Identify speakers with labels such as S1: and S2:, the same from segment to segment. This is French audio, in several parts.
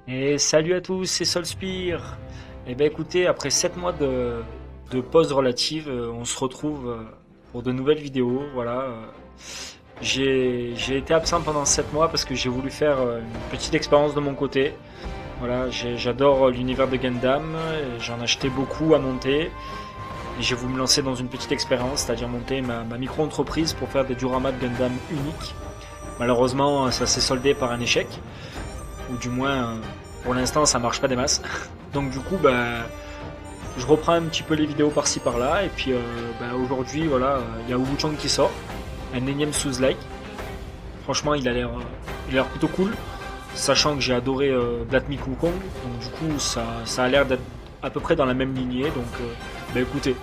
S1: Et salut à tous, c'est Solspire. Et ben écoutez, après 7 mois de pause relative, on se retrouve pour de nouvelles vidéos. Voilà. J'ai été absent pendant 7 mois parce que j'ai voulu faire une petite expérience de mon côté. Voilà, j'adore l'univers de Gundam, j'en ai acheté beaucoup à monter. Et j'ai voulu me lancer dans une petite expérience, c'est-à-dire monter ma micro-entreprise pour faire des dioramas de Gundam uniques. Malheureusement, ça s'est soldé par un échec, ou du moins, pour l'instant, ça marche pas des masses. Donc du coup, bah, je reprends un petit peu les vidéos par-ci par-là, et puis bah, aujourd'hui, voilà, il y a Ubu-chan qui sort, un énième Souls-like. Franchement, il a l'air plutôt cool, sachant que j'ai adoré Blatnik Wukong, donc du coup, ça a l'air d'être à peu près dans la même lignée, donc bah écoutez,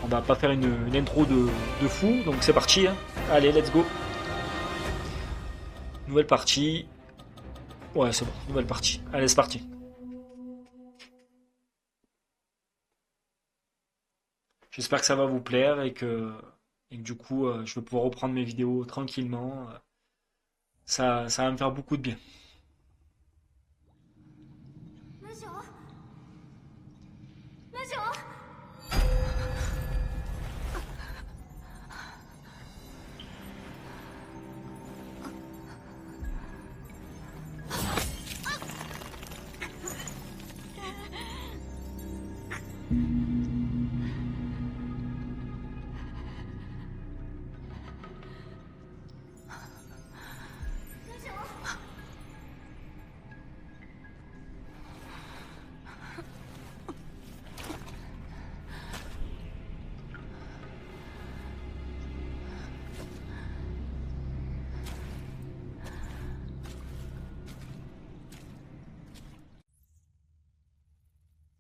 S1: on va pas faire une intro de fou, donc c'est parti, hein. Allez, let's go. Nouvelle partie. Ouais, c'est bon, nouvelle partie. Allez, c'est parti. J'espère que ça va vous plaire et que du coup, je vais pouvoir reprendre mes vidéos tranquillement. Ça va me faire beaucoup de bien.
S2: 無情無情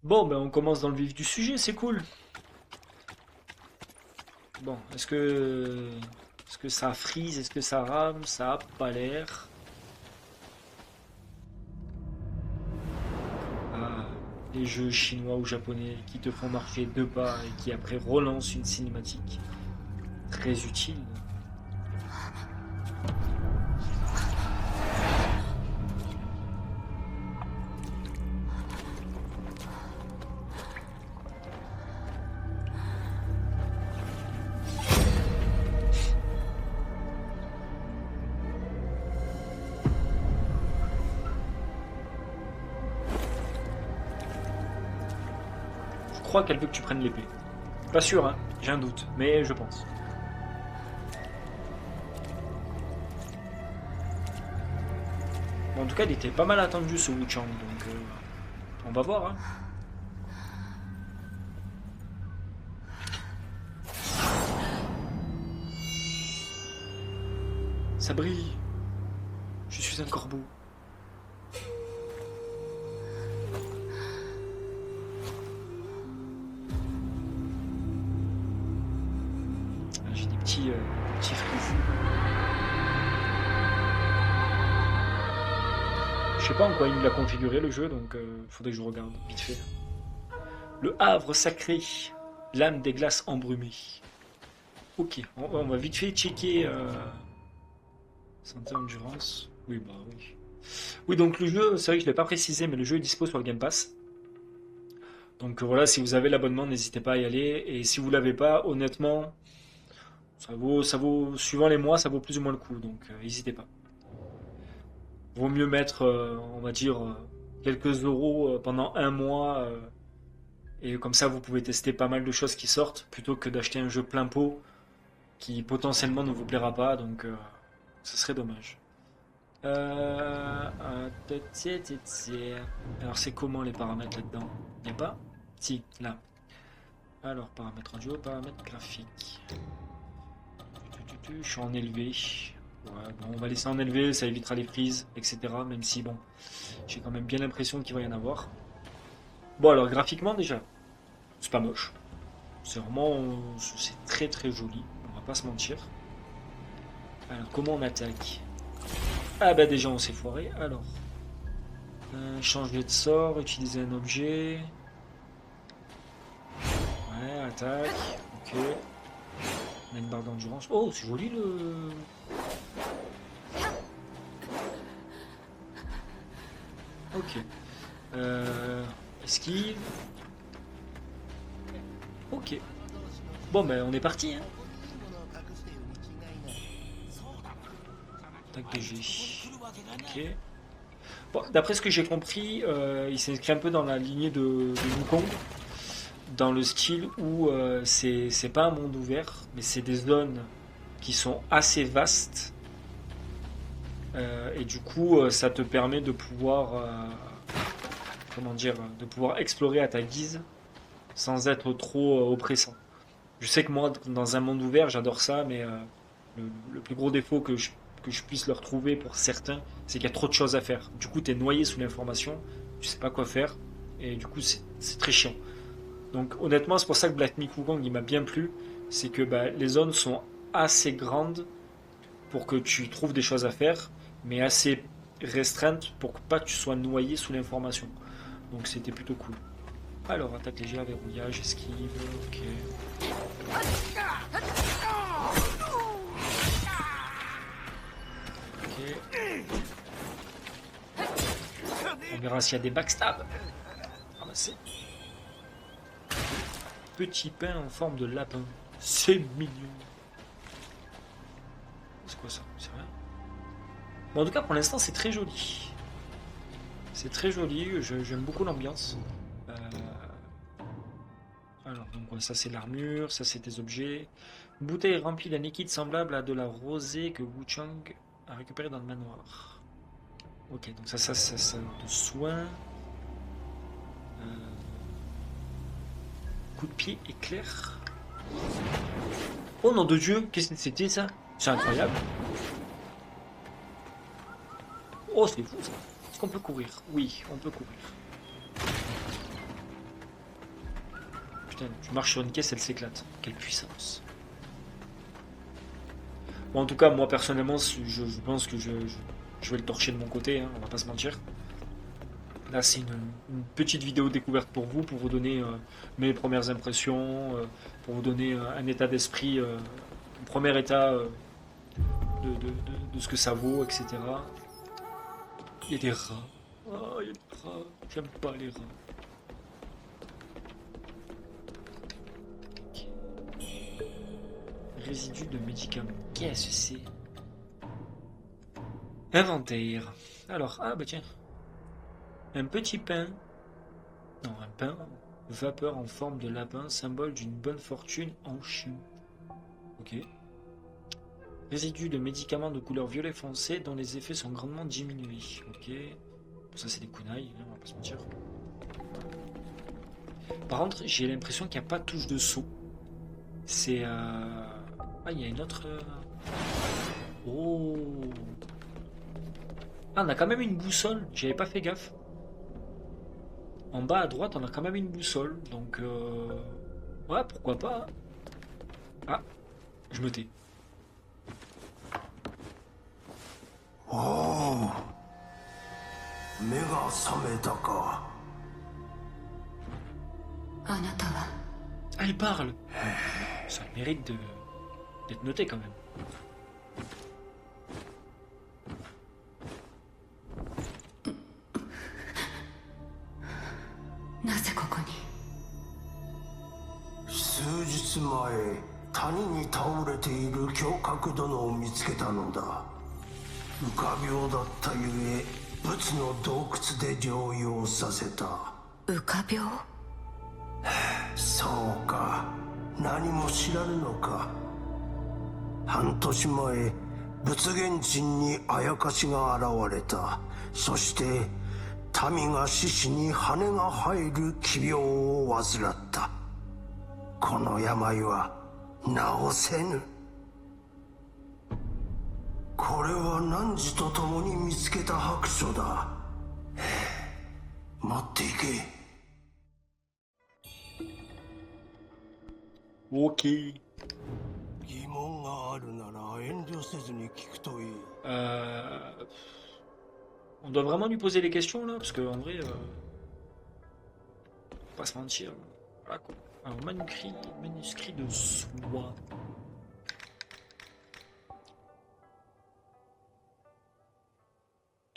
S1: Bon, ben on commence dans le vif du sujet, c'est cool. Bon, est-ce que ça freeze, est-ce que ça rame, ça a pas l'air. Ah, les jeux chinois ou japonais qui te font marcher deux pas et qui après relancent une cinématique très utile. Je crois qu'elle veut que tu prennes l'épée. Pas sûr, hein, j'ai un doute, mais je pense. Bon, en tout cas, il était pas mal attendu ce Wu Chang, donc on va voir, hein. Ça brille. Je suis un corbeau. Ah, j'ai des petits frisous. Je sais pas en quoi il me l'a configuré le jeu, donc faudrait que je regarde vite fait. Le Havre sacré, l'âme des glaces embrumées. Ok, on va vite fait checker santé endurance. Oui, bah oui. Oui, donc le jeu, c'est vrai que je l'ai pas précisé, mais le jeu est dispo sur le Game Pass. Donc voilà, si vous avez l'abonnement, n'hésitez pas à y aller. Et si vous l'avez pas, honnêtement, suivant les mois, ça vaut plus ou moins le coup. Donc n'hésitez pas. Vaut mieux mettre, on va dire, quelques euros pendant un mois. Et comme ça, vous pouvez tester pas mal de choses qui sortent, plutôt que d'acheter un jeu plein pot qui potentiellement ne vous plaira pas. Donc ce serait dommage. Alors c'est comment les paramètres là-dedans? Il n'y a pas? Si, là. Alors, paramètres audio, paramètres graphiques. Je suis en élevé. Ouais, bon, on va laisser en élevé, ça évitera les prises, etc. Même si, bon, j'ai quand même bien l'impression qu'il va y en avoir. Bon, alors, graphiquement, déjà, c'est pas moche. C'est vraiment. C'est très très joli, on va pas se mentir. Alors, comment on attaque? Ah, bah, déjà, on s'est foiré. Alors, changer de sort, utiliser un objet. Ouais, attaque. Ok. On a une barre d'endurance. Oh, c'est joli le. Ok. Esquive. Ok. Bon, ben on est parti. Hein. Attaque de G. Ok. Bon, d'après ce que j'ai compris, il s'inscrit un peu dans la lignée de Wukong, dans le style où c'est pas un monde ouvert, mais c'est des zones qui sont assez vastes. Et du coup, ça te permet de pouvoir, comment dire, de pouvoir explorer à ta guise sans être trop oppressant. Je sais que moi, dans un monde ouvert, j'adore ça, mais le plus gros défaut que je puisse leur trouver pour certains, c'est qu'il y a trop de choses à faire. Du coup, tu es noyé sous l'information, tu sais pas quoi faire, et du coup, c'est très chiant. Donc, honnêtement, c'est pour ça que Black Myth Wukong, il m'a bien plu, c'est que bah, les zones sont assez grandes pour que tu trouves des choses à faire, mais assez restreintes pour que pas tu sois noyé sous l'information. Donc, c'était plutôt cool. Alors, attaque légère, verrouillage, esquive, ok. Ok. On verra s'il y a des backstabs. Ramasser. Petit pain en forme de lapin. C'est mignon. C'est quoi ça? C'est rien. Bon, en tout cas, pour l'instant, c'est très joli. C'est très joli. J'aime beaucoup l'ambiance. Euh, Alors, donc, ouais, ça, c'est l'armure. Ça, c'est des objets. Une bouteille remplie d'un liquide semblable à de la rosée que Wu Chang a récupéré dans le manoir. Ok, donc ça sert de soin. Euh, Coup de pied éclair. Oh nom de Dieu, qu'est-ce que c'était ça? C'est incroyable. Oh, c'est fou ça. Est-ce qu'on peut courir? Oui, on peut courir. Putain, tu marches sur une caisse, elle s'éclate. Quelle puissance. Bon, en tout cas, moi personnellement, je pense que je vais le torcher de mon côté, hein, on va pas se mentir. Là, c'est une petite vidéo découverte pour vous donner mes premières impressions, pour vous donner un état d'esprit, un premier état de ce que ça vaut, etc. Il y a des rats. Oh, il y a des rats. J'aime pas les rats. Ok. Résidus de médicaments. Qu'est-ce que c'est? Inventaire. Alors, ah bah tiens. Un petit pain. Non, un pain. Vapeur en forme de lapin, symbole d'une bonne fortune en Chine. Ok. Résidus de médicaments de couleur violet foncé dont les effets sont grandement diminués. Ok. Ça, c'est des kunai, hein, on va pas se mentir. Par contre, j'ai l'impression qu'il n'y a pas de touche de saut. C'est. Ah, il y a une autre. Oh. Ah, on a quand même une boussole. J'avais pas fait gaffe. En bas à droite, on a quand même une boussole. Donc. Ouais, pourquoi pas. Hein. Ah, je me tais.
S2: おお、目が覚めたか。
S3: あなたは
S1: Ah, il parle. Ça mérite d'être noté quand même.
S3: なぜここに？
S2: 数日前、谷に倒れている侠客殿を見つけたのだ。浮か病だったゆえ、仏の洞窟で療養させた。
S3: 浮か病？
S2: そうか、何も知らぬのか。半年前、仏現人にあやかしが現れた。そして民が獅子に羽が生える奇病を患った。この病は治せぬ。これは汝と共に見つけた白書だ。持っていけ。
S1: Ok.
S2: 疑問があるなら遠慮せずに聞くといい。
S1: On doit vraiment lui poser les questions là, parce que en vrai, faut pas se mentir. Voilà quoi. Alors manuscrit de soie.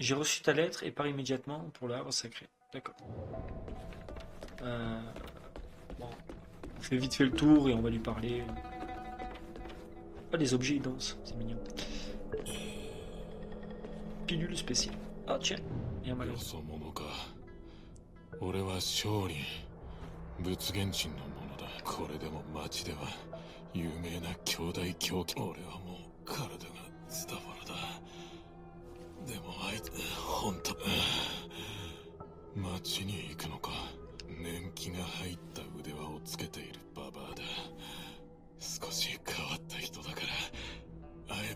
S1: J'ai reçu ta lettre et pars immédiatement pour l'arbre sacré. D'accord. Bon, on fait vite fait le tour et on va lui parler. Ah, les objets ils dansent, c'est mignon. Pilule spéciale. Ah tiens, il y a un malheur.
S4: よそ者か。俺は商人、仏元人の者だ。これでも町では有名な兄弟狂気。俺はもう体がズタボロだ。でもあいつ、本当。町に行くのか。年季が入った腕輪をつけているババアだ。少し変わった人だから、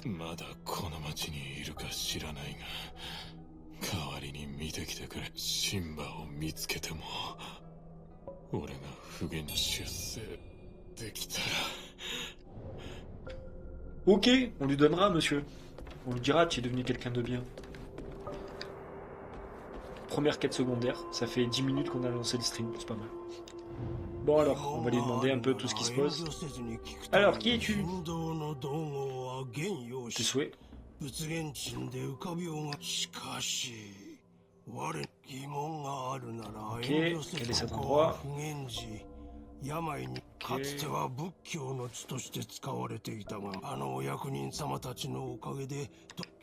S4: まだこの町にいるか知らないが、代わりに見てきてくれ。シンバを見つけても、俺が不言出世できたら。
S1: Ok, on lui donnera, monsieur. On lui dira, tu es devenu quelqu'un de bien. Première quête secondaire, ça fait 10 minutes qu'on a lancé le stream, c'est pas mal. Bon alors, on va lui demander un peu tout ce qui se pose. Alors, qui es-tu? Tes souhaits?
S2: 仏元鎮で浮かびようがしかし我疑問があるなら遠慮せずここは不言寺病にかつては仏教の地として使われていたがあのお役人様たちのおかげで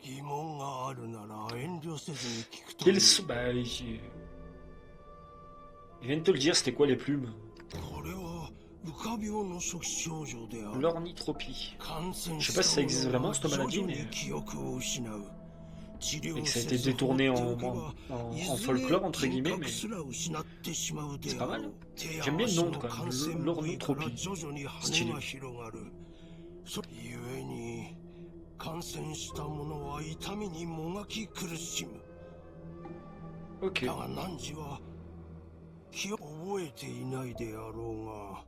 S2: 疑問があるなら遠慮せずに聞くと
S1: Bah, il vient de te le dire, c'était quoi les plumes?
S2: これは浮かびようの初期症状である
S1: L'ornithropie. Je sais pas si ça existe vraiment cette maladie, mais et que ça a été détourné en folklore entre guillemets, mais c'est pas mal. J'aime bien le nom quand même, l'ornithropie. Stylé.
S2: 故に感染した者は痛みにもがき苦しむ
S1: Ok.
S2: だが汝は気を覚えていないであろうが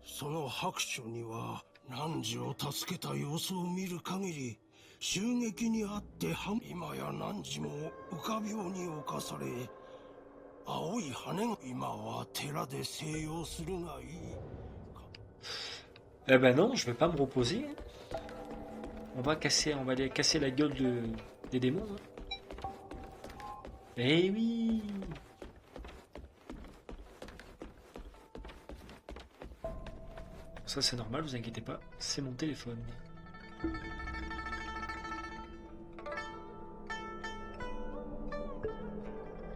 S2: その白書には汝を助けた様子を見る限り襲撃にあって今や汝も浮かびように侵され青い羽が今は寺で静養するがいい
S1: Eh ben non, je vais pas me reposer. On va aller casser la gueule des démons. Hein. Eh oui. Ça c'est normal, vous inquiétez pas, c'est mon téléphone.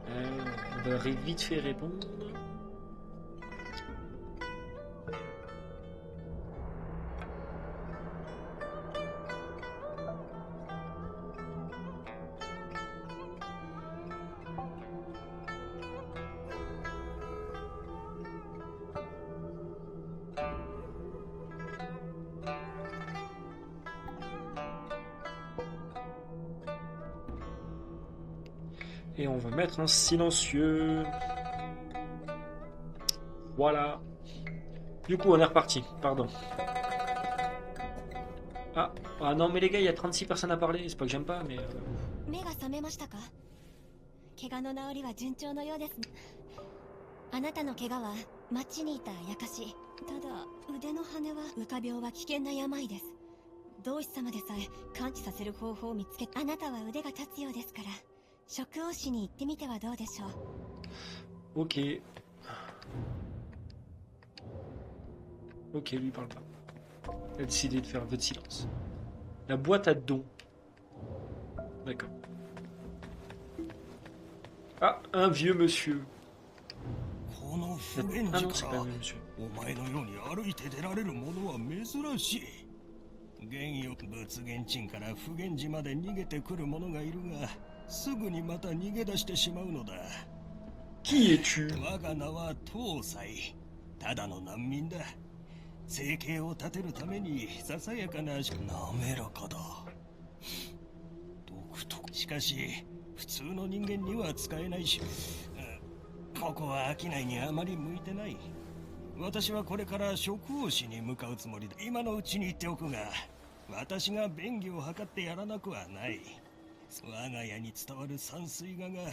S1: On va vite fait répondre. Et on va mettre en silencieux. Voilà. Du coup, on est reparti. Pardon. Ah non, mais les gars, il y a 36 personnes à parler. C'est pas que j'aime pas, mais...
S5: 目が覚めましたか？怪我の治りは順調のようです。あなたの怪我は町にいた証。ただ腕の羽は浮か病は危険な病です。同志様でさえ完治させる方法を見つけ、あなたは腕が立つようですから。食王市に行ってみてはどうでしょう。
S1: Ok. Ok, lui parle pas. Il a décidé de faire un peu de silence. La boîte à dons. D'accord. Ah, un vieux monsieur. Ah non, c'est pas un vieux monsieur.
S2: お前のように歩いて出られる者は珍しい。玄よ仏元鎮から不元寺まで逃げてくる者がいるが。すぐにまた逃げ出してしまうのだ。
S1: Qui es-tu?
S2: 我が名は東西。ただの難民だ。生計を立てるためにささやかな滑らかだ。独特。しかし普通の人間には使えないし、ここは商いにあまり向いてない。私はこれから食王市に向かうつもりだ。今のうちに言っておくが、私が便宜を図ってやらなくはない。我が家に伝わる山水画が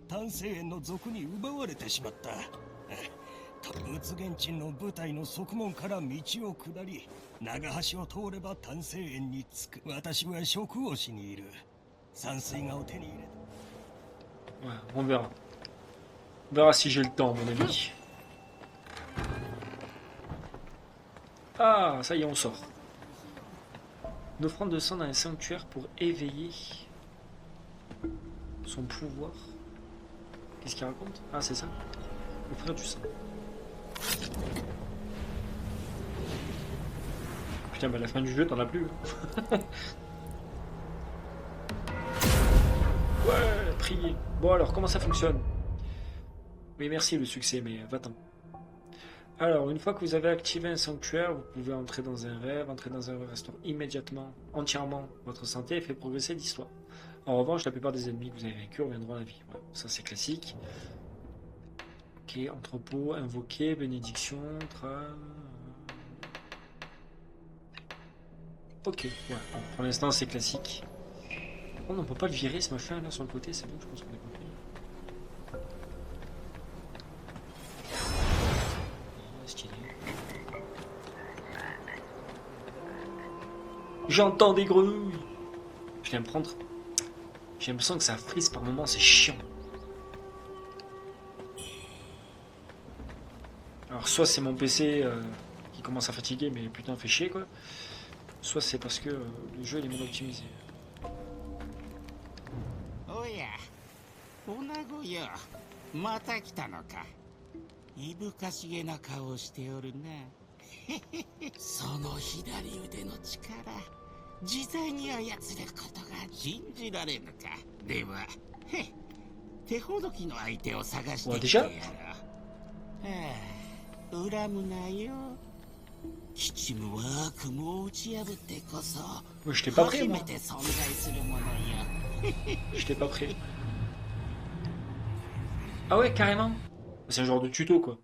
S2: 丹精園の族に奪われてしまった。仏元鎮の部隊の側門から道を下り、長橋を通れば丹精園に着く。私は食王市にいる。山水画を手に入れた。
S1: Ouais, on verra. On verra si j'ai le temps, mon ami. Ah, ça y est, on sort. Une offrande de sang dans les sanctuaires pour éveiller son pouvoir. Qu'est-ce qu'il raconte? Ah, c'est ça. Offrir du sang. Putain, bah à la fin du jeu, t'en as plus. Ouais, prier. Bon alors, comment ça fonctionne? Oui, merci le succès, mais va-t'en. Alors, une fois que vous avez activé un sanctuaire, vous pouvez entrer dans un rêve. Entrer dans un rêve restaure immédiatement, entièrement votre santé et fait progresser l'histoire. En revanche, la plupart des ennemis que vous avez vaincus reviendront à la vie. Ouais, ça c'est classique. Ok, entrepôt, invoqué, bénédiction, Ok, ouais, bon, pour l'instant c'est classique. Oh, on peut pas le virer ce machin là sur le côté, c'est bon, je pense qu'on a compris. Oh, stylé. J'entends des grenouilles. Je viens me prendre. J'ai l'impression que ça frise par moments, c'est chiant. Alors soit c'est mon PC qui commence à fatiguer, mais putain fait chier quoi. Soit c'est parce que le jeu il est mal optimisé.
S6: おや、女子よ、また来たのか。いぶかしげな顔をしておるな。その左腕の力、自在に操ることが信じられぬか。では、手ほどきの相手を探してきてやろう。恨むなよ。吉夢は悪夢を打ち破ってこそ、初めて存在するものよ。
S1: J'étais pas prêt. Ah ouais, carrément. C'est un genre de tuto quoi.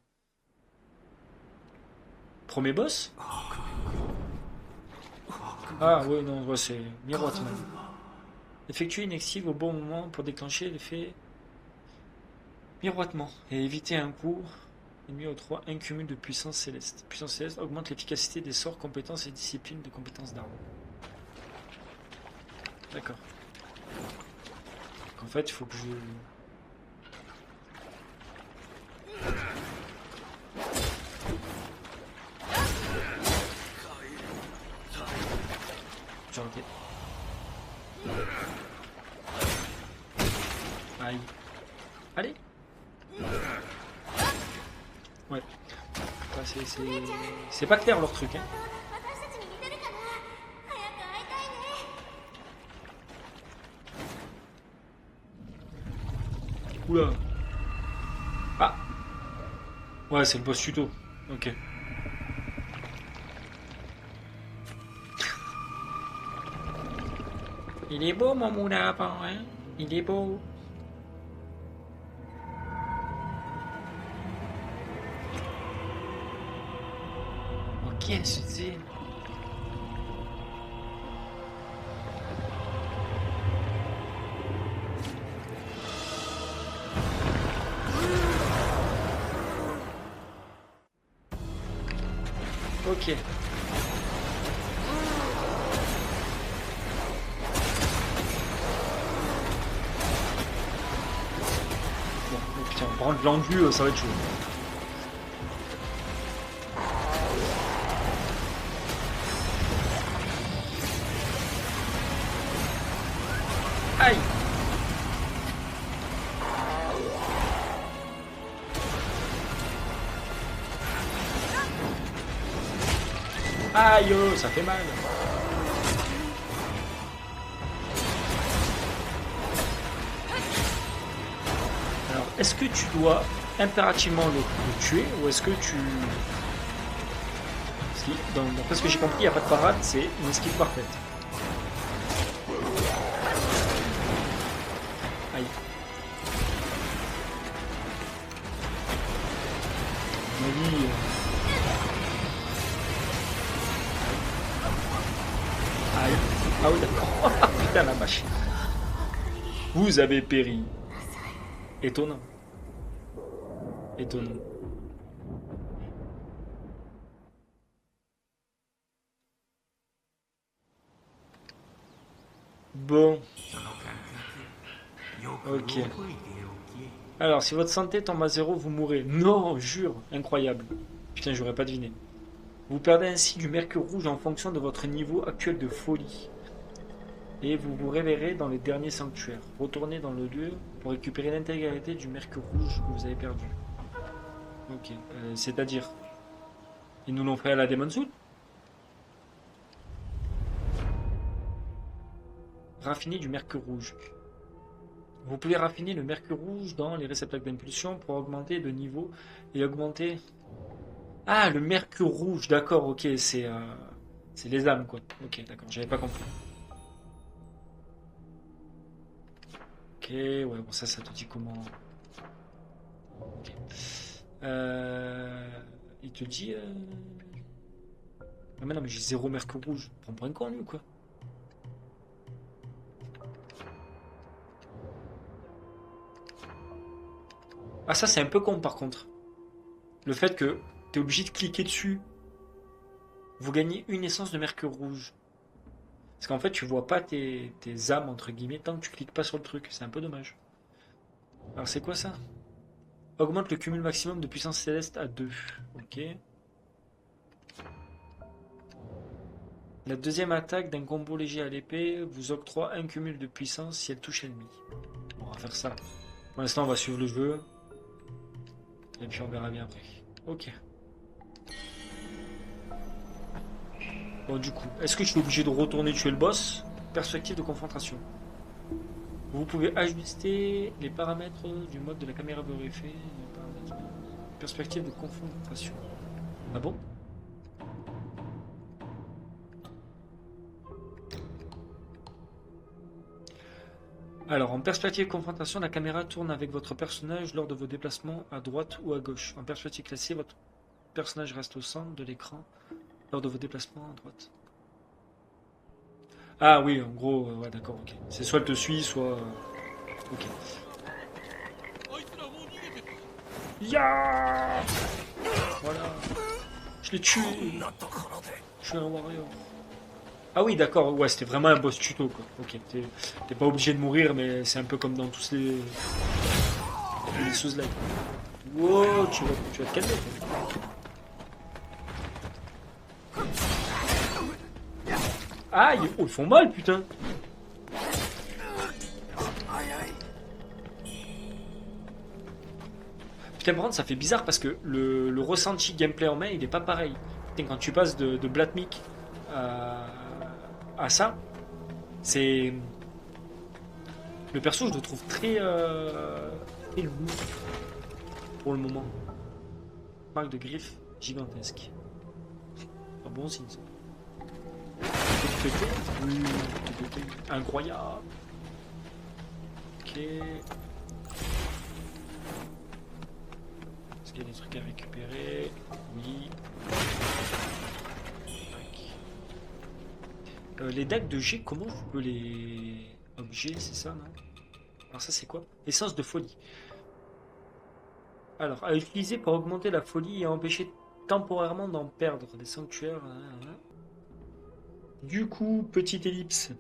S1: Premier boss? Ah ouais, non, ouais, c'est miroitement. Effectuer une esquive au bon moment pour déclencher l'effet miroitement et éviter un coup. Ennemi au 3, un cumul de puissance céleste. Puissance céleste augmente l'efficacité des sorts, compétences et disciplines de compétences d'armes. D'accord. En fait, il faut que je... J'ai raté. Aïe. Allez. Ouais. C'est pas clair leur truc, hein. Oula. Ah. Ouais, c'est le boss tuto. Ok. Il est beau mon moulin à pain, hein. Il est beau. Ok, c'est... Ok. Bon, putain, prendre l'angle, ça va être chaud. Aïe. Aïe, ça fait mal. Alors, est-ce que tu dois impérativement le tuer ou est-ce que tu... D'après ce que j'ai compris, il n'y a pas de parade, c'est une esquive parfaite. Aïe. Oui. Aïe. Ah oui, d'accord. Putain, la vache. Vous avez péri. Étonnant. Étonnant. Bon. Ok. Alors, si votre santé tombe à 0, vous mourrez. Non, jure. Incroyable. Putain, j'aurais pas deviné. Vous perdez ainsi du mercure rouge en fonction de votre niveau actuel de folie. Et vous vous réveillerez dans le dernier sanctuaire. Retournez dans le lieu pour récupérer l'intégralité du mercure rouge que vous avez perdu. Ok, c'est-à-dire... Ils nous l'ont fait à la Demon Soul? Raffiner du mercure rouge. Vous pouvez raffiner le mercure rouge dans les réceptacles d'impulsion pour augmenter de niveau et augmenter... Ah, le mercure rouge, d'accord, ok, c'est les âmes, quoi. Ok, d'accord, j'avais pas compris. Ok, ouais, bon, ça te dit comment... Ok. Il te dit... Ah mais non, mais j'ai 0 mercure rouge. Prends pour un con, lui, ou quoi? Ah, ça, c'est un peu con, par contre. Le fait que t'es obligé de cliquer dessus. Vous gagnez une essence de mercure rouge. Parce qu'en fait, tu vois pas tes âmes, entre guillemets, tant que tu cliques pas sur le truc. C'est un peu dommage. Alors, c'est quoi ça? Augmente le cumul maximum de puissance céleste à 2. Ok. La deuxième attaque d'un combo léger à l'épée vous octroie un cumul de puissance si elle touche l'ennemi. Bon, on va faire ça. Pour l'instant, on va suivre le jeu. Et puis on verra bien après. Ok. Bon, du coup, est-ce que je suis obligé de retourner tuer le boss? Perspective de confrontation. Vous pouvez ajuster les paramètres du mode de la caméra vérifiée. Perspective de confrontation. Ah bon? Alors, en perspective de confrontation, la caméra tourne avec votre personnage lors de vos déplacements à droite ou à gauche. En perspective classée, votre personnage reste au centre de l'écran lors de vos déplacements à droite. Ah oui, en gros, ouais, d'accord, ok. C'est soit elle te suit, soit... Ok. Ya! Voilà. Je l'ai tué. Je suis un warrior. Ah oui, d'accord, ouais, c'était vraiment un boss tuto, quoi. Ok, t'es pas obligé de mourir, mais c'est un peu comme dans tous les Souls-like. Wow, tu vas te calmer, quoi. Aïe, oh, ils font mal, putain. Putain, par contre, ça fait bizarre parce que le ressenti gameplay en main, il est pas pareil. Putain, quand tu passes de Blatmic à ça, c'est... Le perso, je le trouve très lourd pour le moment. Marque de griffe gigantesque. Un bon signe, ça. Oui, incroyable. Ok. Est-ce qu'il y a des trucs à récupérer? Oui. Les dagues de G, comment je peux les... Objets, c'est ça, non? Alors ça, c'est quoi? Essence de folie. Alors, à utiliser pour augmenter la folie et empêcher temporairement d'en perdre des sanctuaires. Du coup, petite ellipse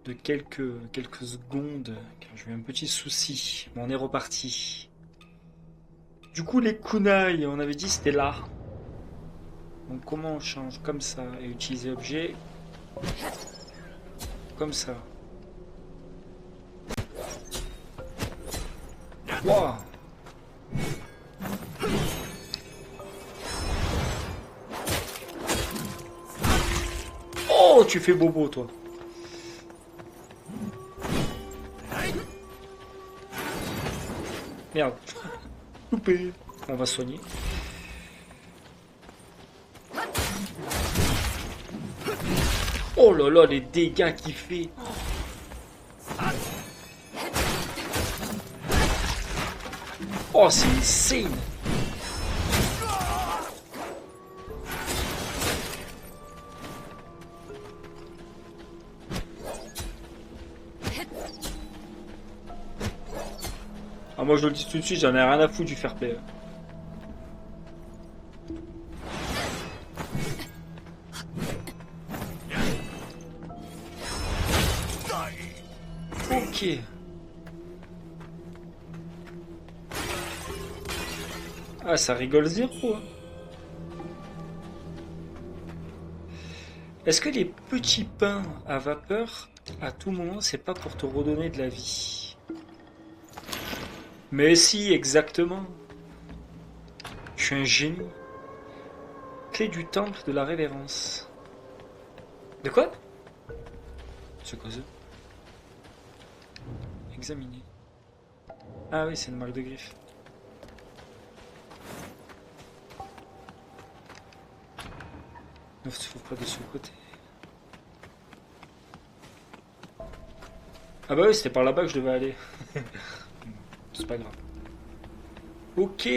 S1: de quelques secondes, car j'ai eu un petit souci. Bon, on est reparti. Du coup, les kunai, on avait dit c'était là. Donc comment on change? Comme ça, et utiliser objet. Comme ça. Wow. Oh, tu fais bobo, toi. Merde. Coupé. On va soigner. Oh là là, les dégâts qu'il fait. Oh, c'est insane. Ah, moi je le dis tout de suite, j'en ai rien à foutre du fair play. Ok. Ah, ça rigole zéro. Hein. Est-ce que les petits pains à vapeur, à tout moment, c'est pas pour te redonner de la vie? Mais si, exactement. Je suis un génie. Clé du temple de la révérence. De quoi? C'est quoi ça? Examiner. Ah oui, c'est une marque de griffe. Ne se trouve pas de ce côté. Ah bah oui, c'était par là-bas que je devais aller. C'est pas grave. Ok.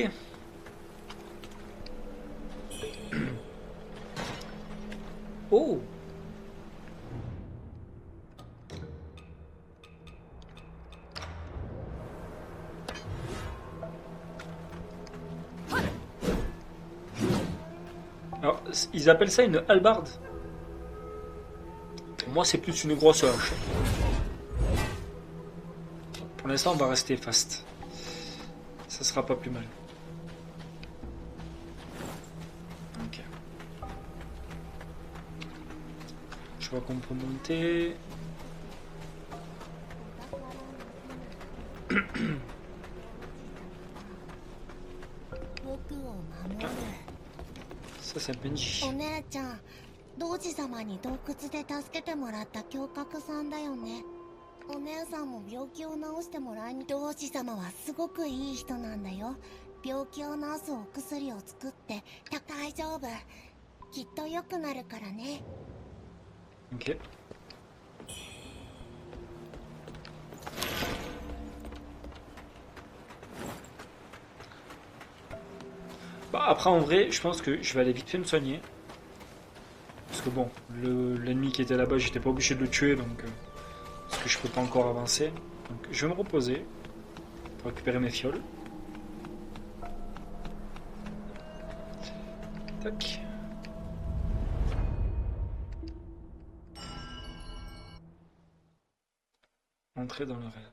S1: Oh. Alors, ils appellent ça une hallebarde. Pour moi, c'est plus une grosse hache. Pour l'instant, on va rester fast. Ça sera pas plus mal. Ok. Je vois qu'on peut monter. Ça, c'est un PNJ.
S5: お姉ちゃん、童子様に洞窟で助けてもらった侠客さんだよね。お姉さんも病気を治してもらいに。童子様はすごくいい人なんだよ。病気を治すお薬を作って大丈夫。きっと良くなるからね。
S1: Ok. Bah après en vrai, je pense que je vais aller vite fait me soigner. Parce que bon, l'ennemi qui était là-bas, j'étais pas obligé de le tuer, donc parce que je peux pas encore avancer. Donc je vais me reposer pour récupérer mes fioles. Tac. Entrer dans le rêve.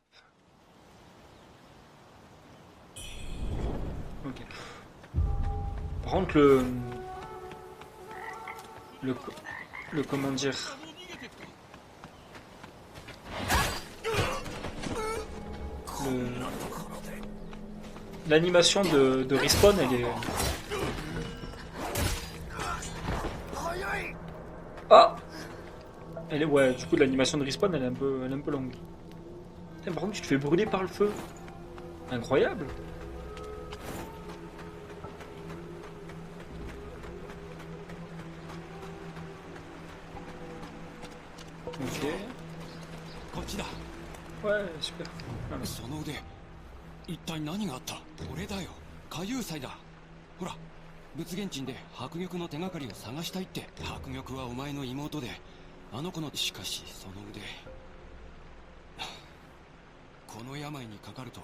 S1: Ok. Par contre le comment dire, l'animation de respawn elle est elle est ouais, du coup l'animation de respawn elle est un peu longue. Putain, par contre tu te fais brûler par le feu, incroyable. Ok. Ouais, super. Ah,
S7: その腕一体何があった？俺だよ、火遊祭だ。ほら、仏現鎮で白玉の手がかりを探したいって。白玉はお前の妹で、あの子の。しかしその腕、この病にかかると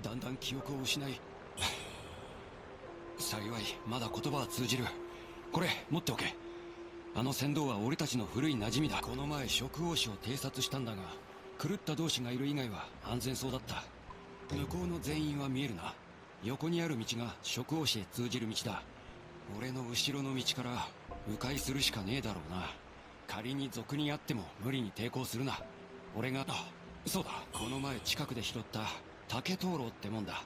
S7: だんだん記憶を失い、幸いまだ言葉は通じる。これ持っておけ。あの船頭は俺たちの古い馴染みだ。この前食王子を偵察したんだが、狂った同士がいる以外は安全そうだった。向こうの全員は見えるな。横にある道が食王子へ通じる道だ。俺の後ろの道から迂回するしかねえだろうな。仮に賊にあっても無理に抵抗するな。俺が、そうだ、この前近くで拾った竹灯籠ってもんだ。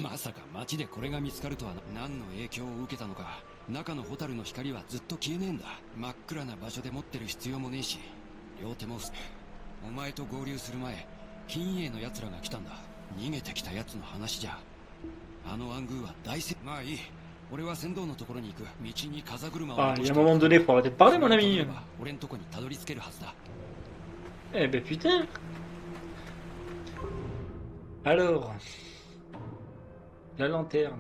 S7: まさか街でこれが見つかるとはな。何の影響を受けたのか、中のホタルの光はずっと消えねえんだ。真っ暗な場所で持ってる必要もねえし、両手もお前と合流する前、金英の奴らが来たんだ。逃げてきた奴の話じゃ。あの暗号は大成。まあいい。俺は船頭のところに行く。道に風車を。
S1: Ah, il y a un moment donné, faut arrêter de parler, mon ami.
S7: 俺のとこにたどり着けるはずだ。
S1: Eh ben putain. Alors, la lanterne.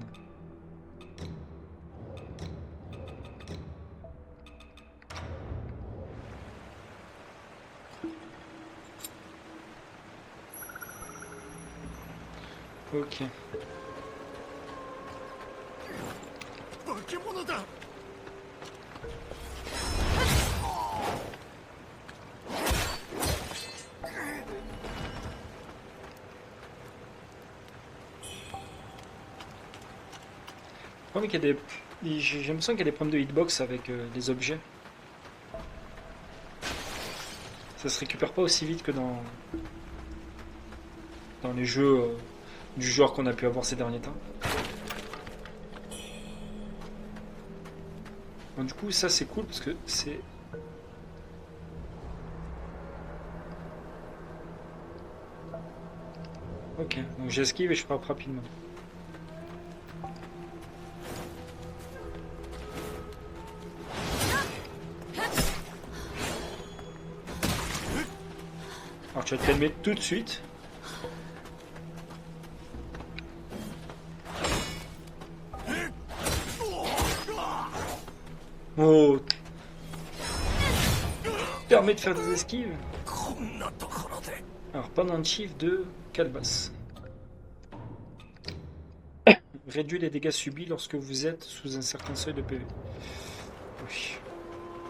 S1: Ok.
S2: 化け物だ。
S1: Ouais, mais qu'il y a des... J'ai l'impression qu'il y a des problèmes de hitbox avec les objets. Ça se récupère pas aussi vite que dans les jeux du genre qu'on a pu avoir ces derniers temps. Bon, du coup, ça c'est cool parce que c'est... Ok, donc j'esquive et je frappe rapidement. Alors tu vas te calmer tout de suite. Oh. Permet de faire des esquives. Alors pendentif de calebasse. Réduit les dégâts subis lorsque vous êtes sous un certain seuil de PV. Oui.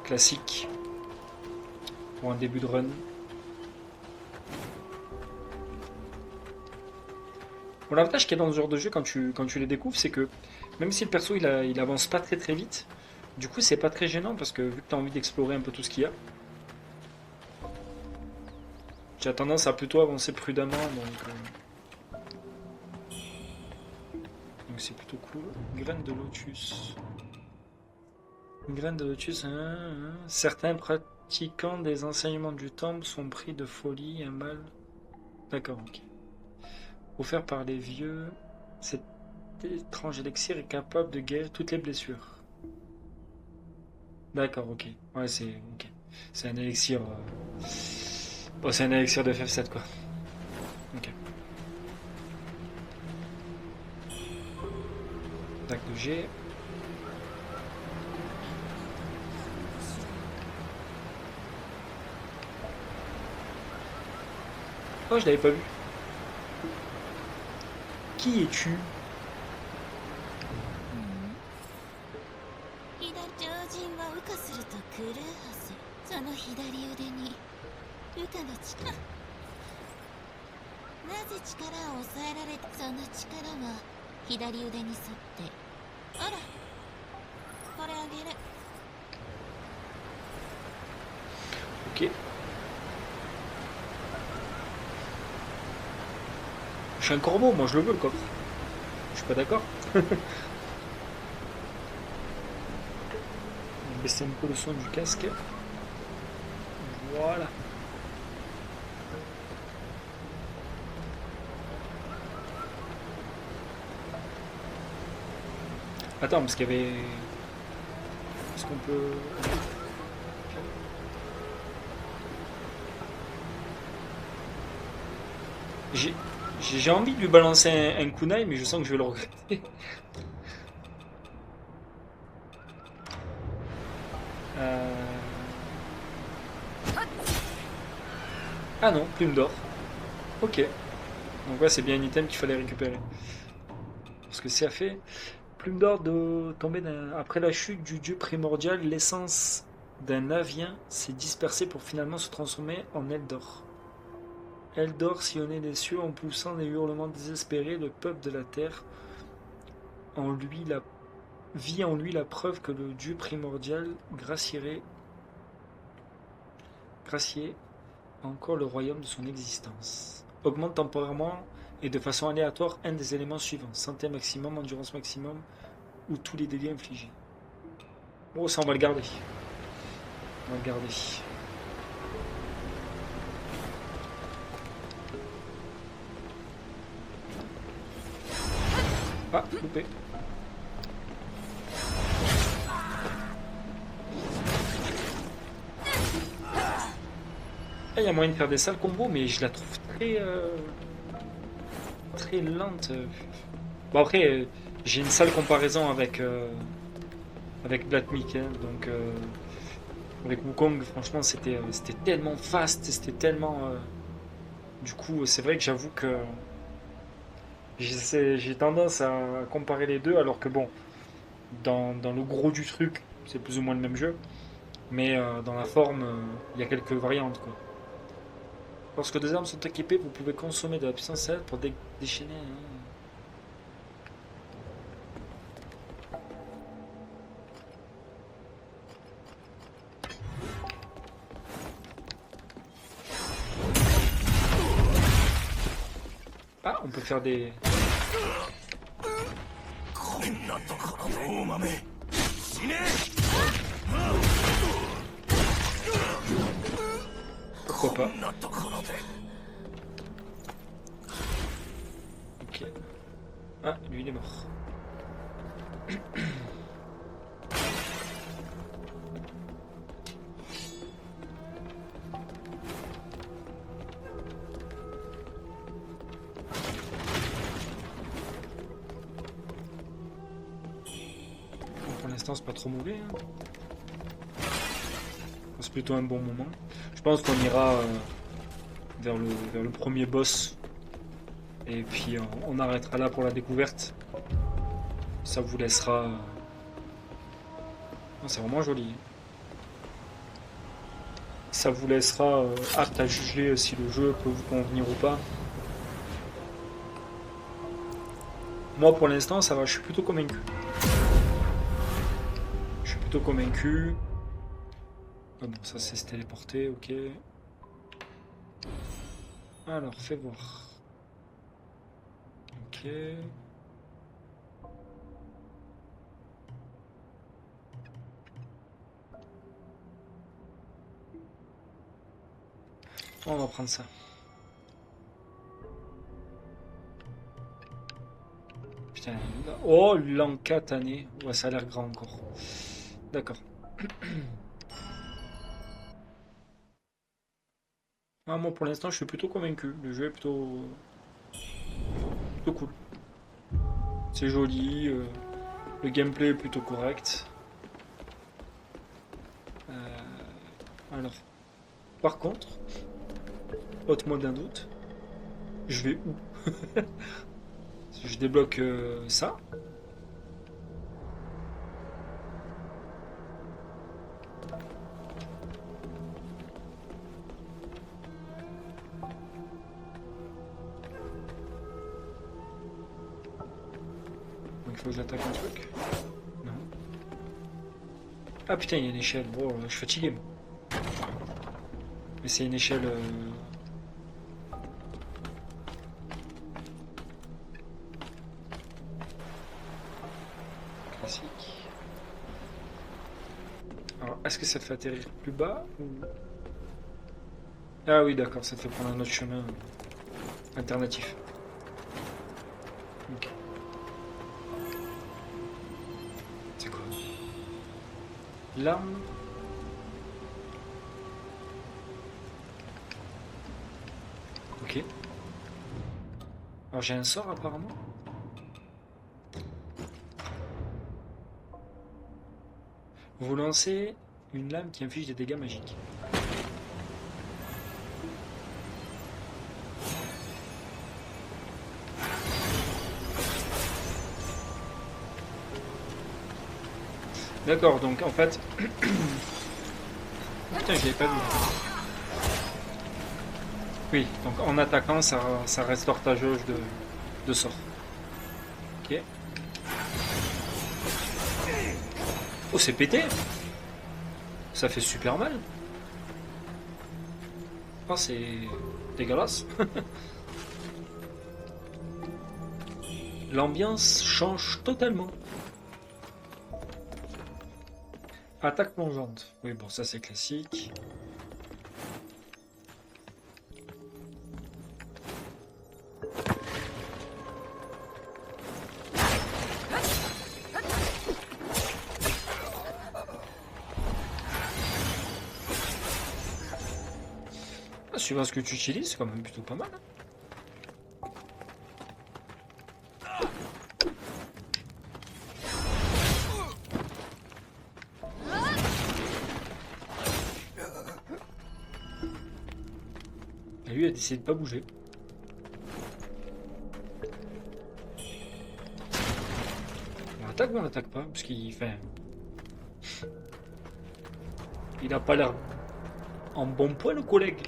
S1: Classique. Pour un début de run. Bon, l'avantage qu'il y a dans ce genre de jeu quand tu les découvres, c'est que même si le perso il avance pas très vite, du coup c'est pas très gênant parce que vu que tu as envie d'explorer un peu tout ce qu'il y a, tu as tendance à plutôt avancer prudemment, donc c'est plutôt cool. Graine de lotus. Graine de lotus, certains pratiquants des enseignements du temple sont pris de folie, un mal. D'accord, ok. Offert par les vieux, cet étrange élixir est capable de guérir toutes les blessures. D'accord, ok. Ouais, c'est ok. C'est un élixir. Bon, c'est un élixir de FF7 quoi. Ok. Tac de G. Oh, je l'avais pas vu. Qui es-tu?
S5: 常人は羽化すると狂うはず。その左腕に羽化の力。なぜ力を抑えられた？その力は左腕に沿って。あら、これあげる。
S1: Ok. Je suis un corbeau, moi je le veux le coffre. Je suis pas d'accord. On va baisser un peu le son du casque. Voilà. Attends, parce qu'il y avait... Est-ce qu'on peut... J'ai envie de lui balancer un kunai, mais je sens que je vais le regretter. Ah non, plume d'or. Ok. Donc ouais, c'est bien un item qu'il fallait récupérer. Parce que ça fait... Plume d'or de tomber après la chute du dieu primordial, l'essence d'un navien s'est dispersée pour finalement se transformer en Eldor. Eldor sillonnait les cieux en poussant des hurlements désespérés, le peuple de la terre vit en lui la preuve que le dieu primordial graciait encore le royaume de son existence. Augmente temporairement et de façon aléatoire un des éléments suivants: santé maximum, endurance maximum ou tous les dégâts infligés. Bon, ça on va le garder. On va le garder. Ah, loupé. Il y a moyen de faire des sales combos, mais je la trouve très lente. Bon après, j'ai une sale comparaison avec Black Meek, hein, donc avec Wukong, franchement, c'était tellement fast, c'était tellement. Du coup, c'est vrai que j'avoue que j'ai tendance à comparer les deux, alors que bon, dans le gros du truc, c'est plus ou moins le même jeu, mais dans la forme, il y a quelques variantes, quoi. Lorsque des armes sont équipées, vous pouvez consommer de la puissance 7 pour déchaîner. on peut faire des... Pourquoi pas. Ok. Ah, lui il est mort. Pour l'instant c'est pas trop mauvais. Hein. C'est plutôt un bon moment. Je pense qu'on ira vers le premier boss. Et puis on arrêtera là pour la découverte. Ça vous laissera... Oh, c'est vraiment joli. Ça vous laissera apte à juger si le jeu peut vous convenir ou pas. Moi pour l'instant ça va, je suis plutôt convaincu. Je suis plutôt convaincu. Ah bon, ça c'est se téléporter, ok. Alors, fais voir. Ok. On va prendre ça. Putain. Oh, l'Ankatane. Ouais, ça a l'air grand encore. D'accord. Ah, moi pour l'instant je suis plutôt convaincu. Le jeu est plutôt cool. C'est joli. Le gameplay est plutôt correct. Alors, par contre, ôte-moi d'un doute. Je vais où? Je débloque ça. Il faut que j'attaque un truc. Non. Ah putain, il y a une échelle. Oh, je suis fatigué. Moi. Mais c'est une échelle... classique. Alors, est-ce que ça te fait atterrir plus bas ou... Ah oui, d'accord, ça te fait prendre un autre chemin alternatif. Ok. C'est quoi? L'arme. Ok. Alors j'ai un sort apparemment. Vous lancez une lame qui inflige des dégâts magiques. D'accord, donc en fait... Putain, je l'avais pas vu. Oui, donc en attaquant, ça restaure ta jauge de sort. Ok. Oh, c'est pété. Ça fait super mal. Oh, c'est dégueulasse. L'ambiance change totalement. Attaque plongeante. Oui, bon, ça c'est classique. Suivant ce que tu utilises, c'est quand même plutôt pas mal. Et lui a décidé de pas bouger. On attaque ou on attaque pas? Parce qu'il fait... Il a pas l'air en bon point, le collègue.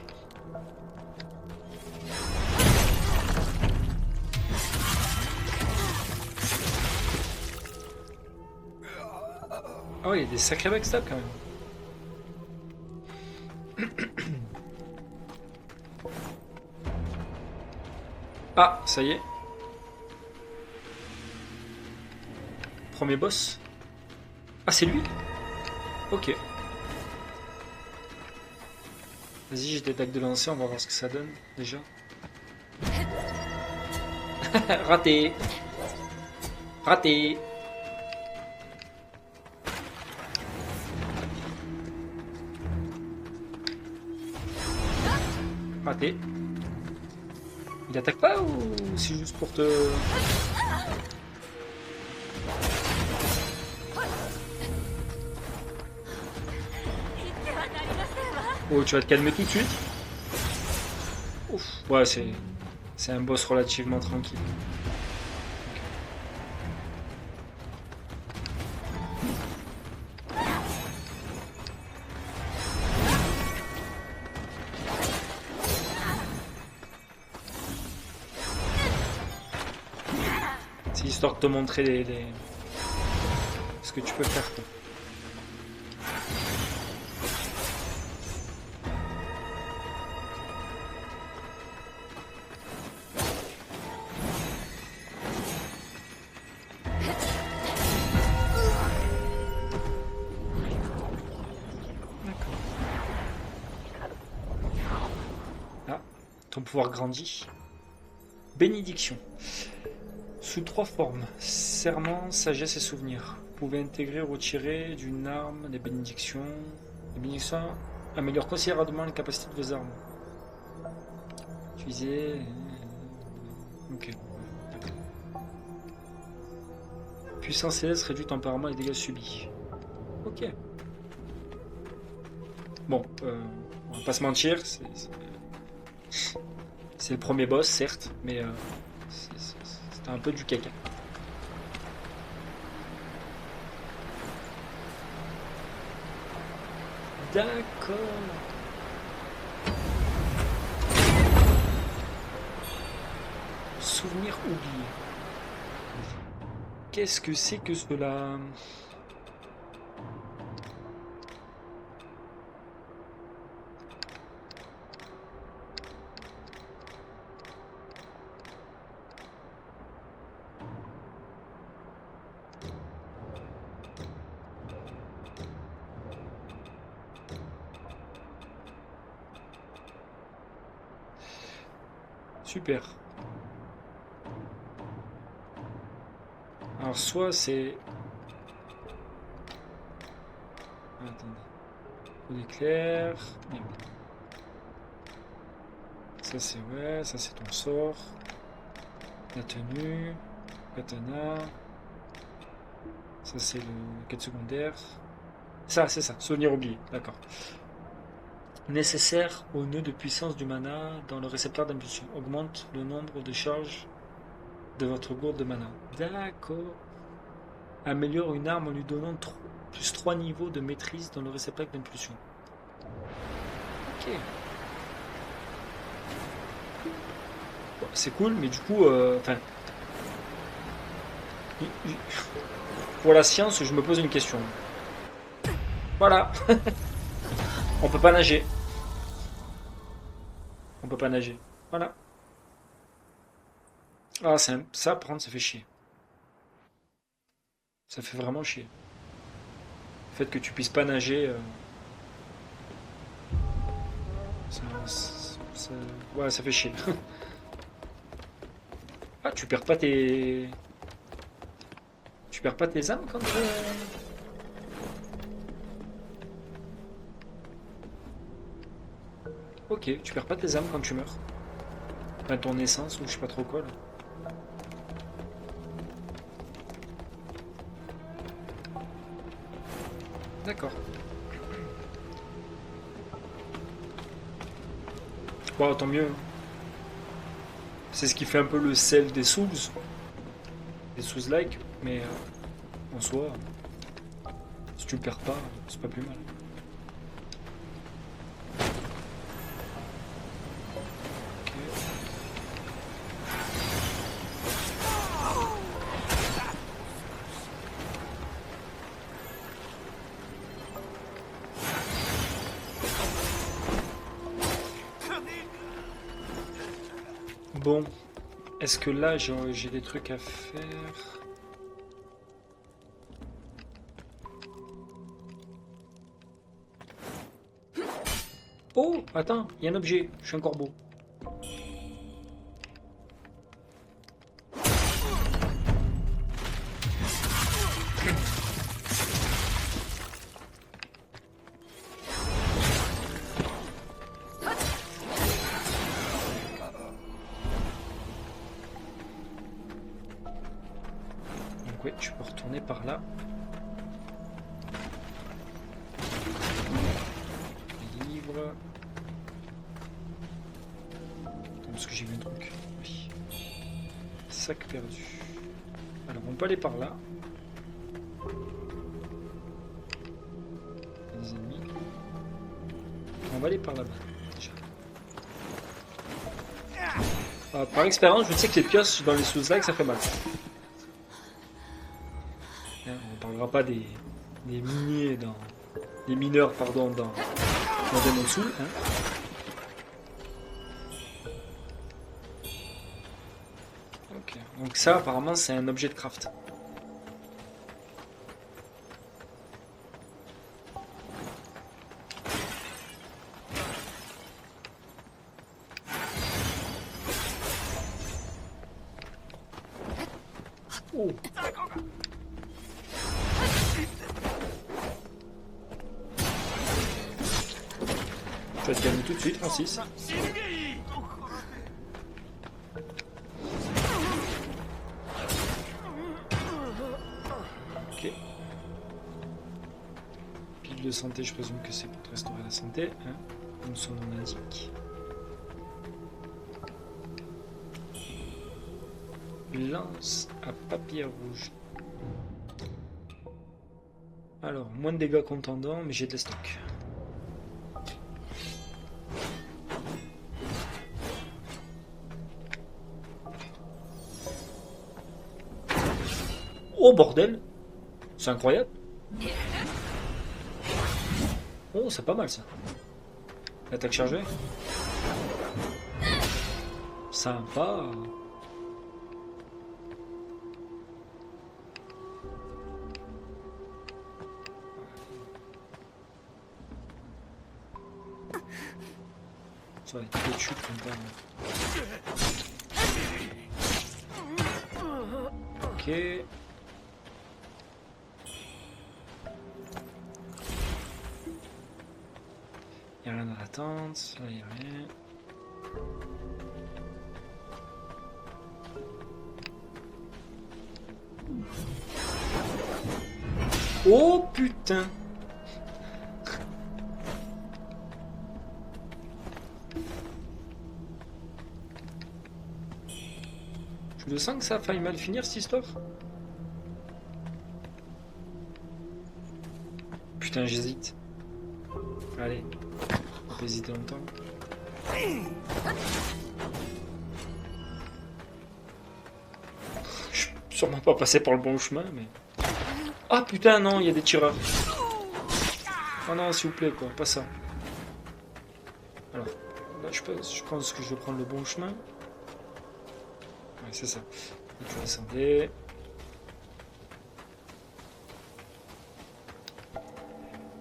S1: Oh, il y a des sacrés backstabs quand même. Ah, ça y est. Premier boss. Ah, c'est lui? Ok. Vas-y, j'ai des dagues de lancer, on va voir ce que ça donne, déjà. Raté. Raté. Raté. Il attaque pas ou c'est juste pour te... Oh, tu vas te calmer tout de suite. Ouf. Ouais, c'est un boss relativement tranquille. C'est histoire de te montrer ce que tu peux faire, quoi. Ton pouvoir grandit. Bénédiction. Sous 3 formes. Serment, sagesse et souvenir. Vous pouvez intégrer ou retirer d'une arme des bénédictions. Les bénédictions améliorent considérablement les capacités de vos armes. Utiliser... Ok. Puissance céleste réduit temporairement les dégâts subis. Ok. Bon, on va pas se mentir, c'est le premier boss, certes, mais c'était un peu du caca. D'accord. Souvenir oublié. Qu'est-ce que c'est que cela? Super. Alors soit c'est... Attendez. Coup d'éclair. Ça c'est ouais, ça c'est ton sort. La tenue. Katana. Ça c'est le quête secondaire. Ça c'est ça, souvenir oublié, d'accord. Nécessaire au nœud de puissance du mana dans le récepteur d'impulsion. Augmente le nombre de charges de votre gourde de mana. D'accord. Améliore une arme en lui donnant plus 3 niveaux de maîtrise dans le réceptacle d'impulsion. Ok. Bon, c'est cool, mais du coup, enfin... pour la science, je me pose une question. Voilà. On peut pas nager. On peut pas nager. Voilà. Ah, ça, par contre, ça fait chier. Ça fait vraiment chier. Le fait que tu puisses pas nager... ouais, ça fait chier. Ah, tu perds pas tes... Tu perds pas tes âmes quand... Ok, tu perds pas tes âmes quand tu meurs. Enfin, ton essence ou je sais pas trop quoi là. D'accord. Bon, tant mieux. C'est ce qui fait un peu le sel des Souls. Des Souls-like, mais en soi, si tu le perds pas, c'est pas plus mal. Bon, Est-ce que là, j'ai des trucs à faire? Oh, attends, il y a un objet. Je suis un corbeau. Donc ouais, je peux retourner par là. Livre. Parce que j'ai vu un truc. Oui. Sac perdu. Alors on peut aller par là. Il y a des ennemis. On va aller par là-bas. Déjà. Par expérience, je sais que les pioches dans les sous-lacs ça fait mal. On ne parlera pas des miniers dans. Des mineurs, pardon, dans Demon's Souls. Hein. Ok, donc ça apparemment c'est un objet de craft. Oh. Je vais te calmer tout de suite, Francis. Ok. Pile de santé, je présume que c'est pour te restaurer la santé, hein, comme son nom l'indique. Lance à papier rouge. Alors, moins de dégâts contendants, mais j'ai de stock. Oh bordel! C'est incroyable! Oh, c'est pas mal ça. Attaque chargée. Sympa. Ça va être de chute comme ça. Ok. Y'a rien dans la tente, là y'a rien. Oh putain! Je le sens que ça a failli mal finir cette histoire. Putain, j'hésite. Allez, on peut hésiter longtemps. Je suis sûrement pas passé par le bon chemin, mais... Ah putain, non, il y a des tireurs. Oh non, s'il vous plaît, quoi, pas ça. Alors, là, je pense que je vais prendre le bon chemin. Ouais, c'est ça. Donc, je descendais.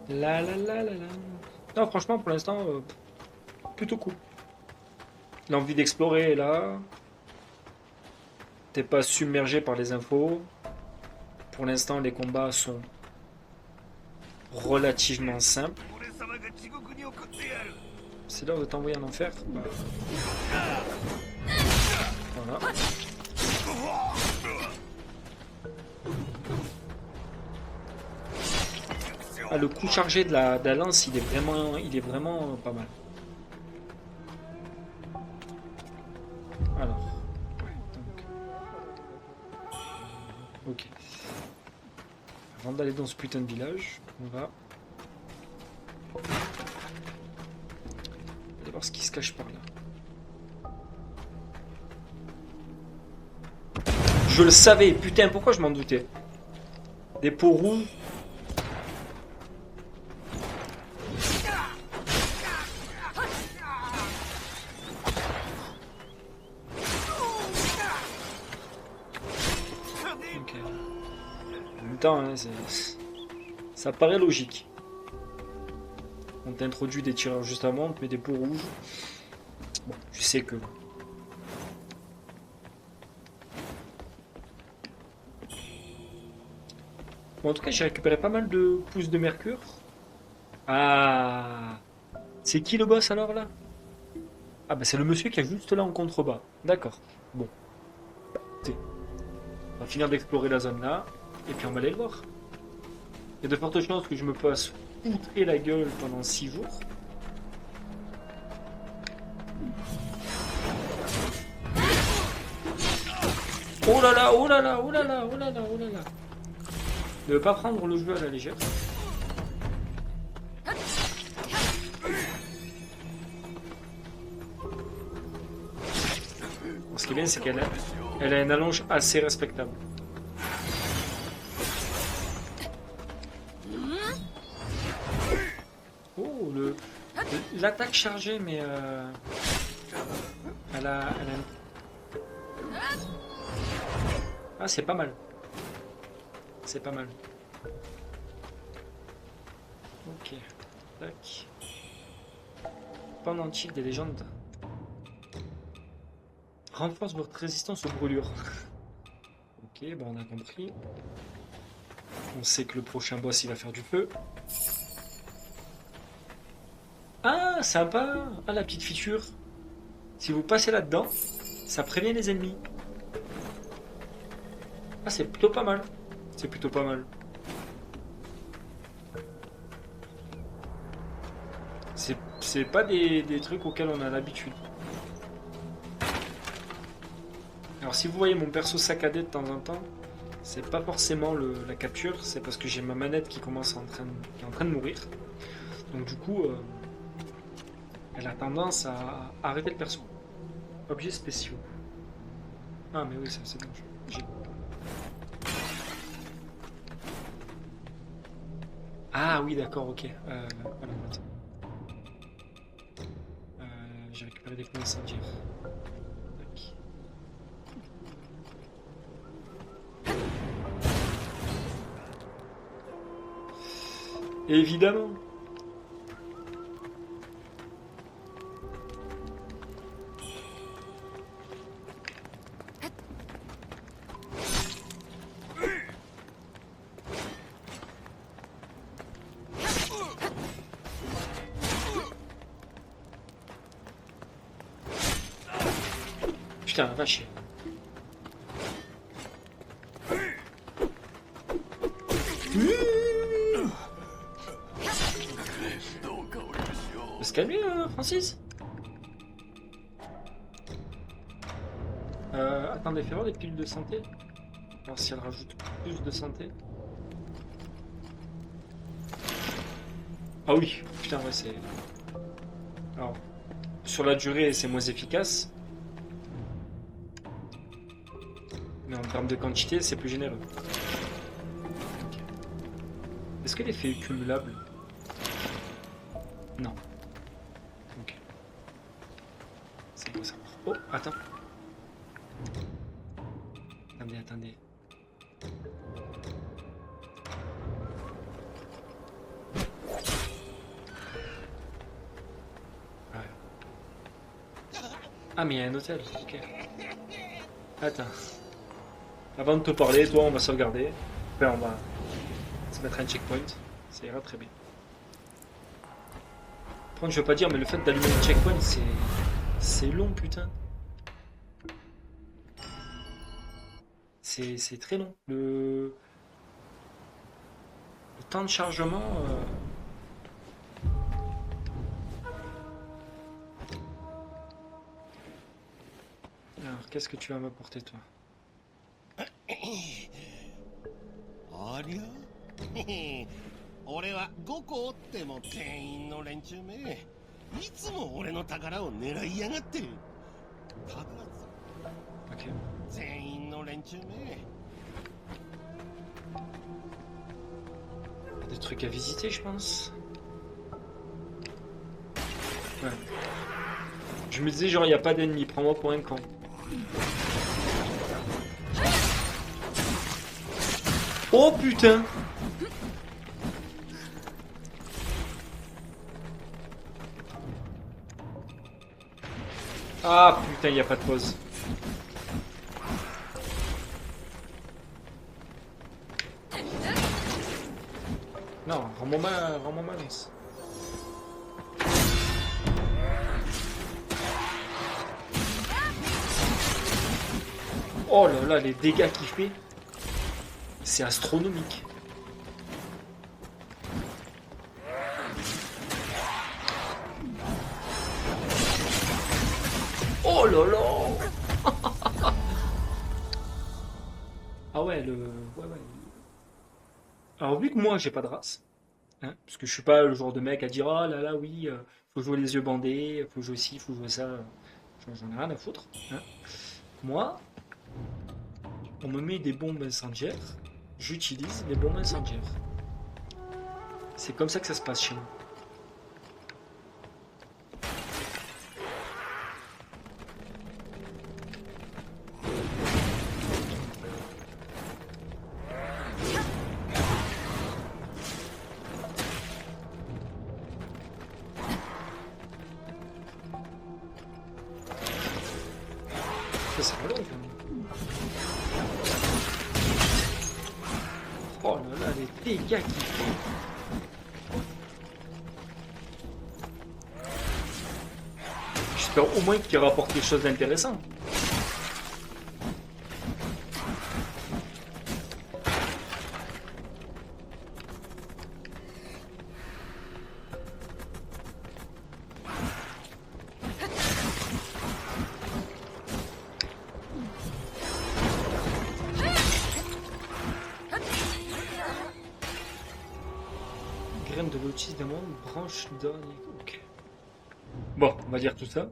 S1: La la la la la. Non, franchement, pour l'instant, plutôt cool. L'envie d'explorer est là. T'es pas submergé par les infos. Pour l'instant, les combats sont relativement simples. C'est l'heure de t'envoyer en enfer. Bah. Voilà. Ah, le coup chargé de la lance, il est vraiment pas mal. Alors, ouais, donc. Ok. Avant d'aller dans ce putain de village, on va aller voir ce qui se cache par là. Je le savais, putain, pourquoi je m'en doutais? Des peaux roux. Donc, en même temps, hein, ça paraît logique. On t'introduit des tireurs juste avant, on te met des peaux rouges. Bon, tu sais que... Bon, en tout cas, j'ai récupéré pas mal de pouces de mercure. Ah, c'est qui le boss alors là? Ah bah c'est le monsieur qui est juste là en contrebas. D'accord. Bon. On va finir d'explorer la zone là. Et puis on va aller le voir. Il y a de fortes chances que je me passe outrer la gueule pendant 6 jours. Oh là là, oh là là, oh là là, oh là là, oh là là. Ne pas prendre le jeu à la légère. Bon, ce qui est bien, c'est qu'elle a une allonge assez respectable. Oh, l'attaque chargée, mais elle a Ah, c'est pas mal. C'est pas mal. Ok. Tac. Pendentif des légendes. Renforce votre résistance aux brûlures. Ok, bon, on a compris. On sait que le prochain boss, il va faire du feu. Ah, sympa. Ah, la petite feature. Si vous passez là-dedans, ça prévient les ennemis. Ah, c'est plutôt pas mal. C'est plutôt pas mal. C'est pas des trucs auxquels on a l'habitude. Alors si vous voyez mon perso saccadé de temps en temps, c'est pas forcément la capture, c'est parce que j'ai ma manette qui commence qui est en train de mourir. Donc du coup, elle a tendance à arrêter le perso. Objets spéciaux. Ah mais oui, ça c'est bon. Ah oui, d'accord, ok. Voilà, j'ai récupéré des clés incendiaires. Tac. Évidemment. Putain, va chier. Se calmer, Francis. Attendez, fais voir des pilules de santé. Alors si elle rajoute plus de santé. Ah oui, putain, ouais, c'est... Alors, sur la durée, c'est moins efficace. Mais en termes de quantité, c'est plus généreux. Okay. Est-ce que l'effet est cumulable? Non. Ok. C'est beau savoir. Oh, attends. Attendez. Ouais. Ah, mais il y a un hôtel. Ok. Attends. Avant de te parler, toi, on va sauvegarder. Enfin, on va se mettre un checkpoint. Ça ira très bien. Par contre, je veux pas dire, mais le fait d'allumer le checkpoint, c'est long, putain. C'est très long. Le temps de chargement... Alors, qu'est-ce que tu vas m'apporter, toi?
S6: ありゃ俺は5個追っても店員の連中めいつも俺の宝を狙いやがってただ全員の連中め
S1: Des trucs à visiter, je pense. Ouais. Je me disais, genre, il n'y a pas d'ennemis, prends-moi pour un con. Oh putain! Ah putain, y a pas de pause. Non, rends-moi ma lance. Oh là là, les dégâts qu'il fait, c'est astronomique. Oh là là. Ah ouais, ouais. Alors vu que moi j'ai pas de race, hein, parce que je suis pas le genre de mec à dire ah là là oui, faut jouer les yeux bandés, faut jouer ci, faut jouer ça, j'en ai rien à foutre. Hein. Moi, on me met des bombes incendiaires, j'utilise les bombes incendiaires. C'est comme ça que ça se passe chez moi. Ça va long, quand même. Oh là là, les dégâts qu'il fait. J'espère au moins qu'il rapporte quelque chose d'intéressant. Graine de lotus d'amande, branche d'ornier. Ok. Bon, on va dire tout ça.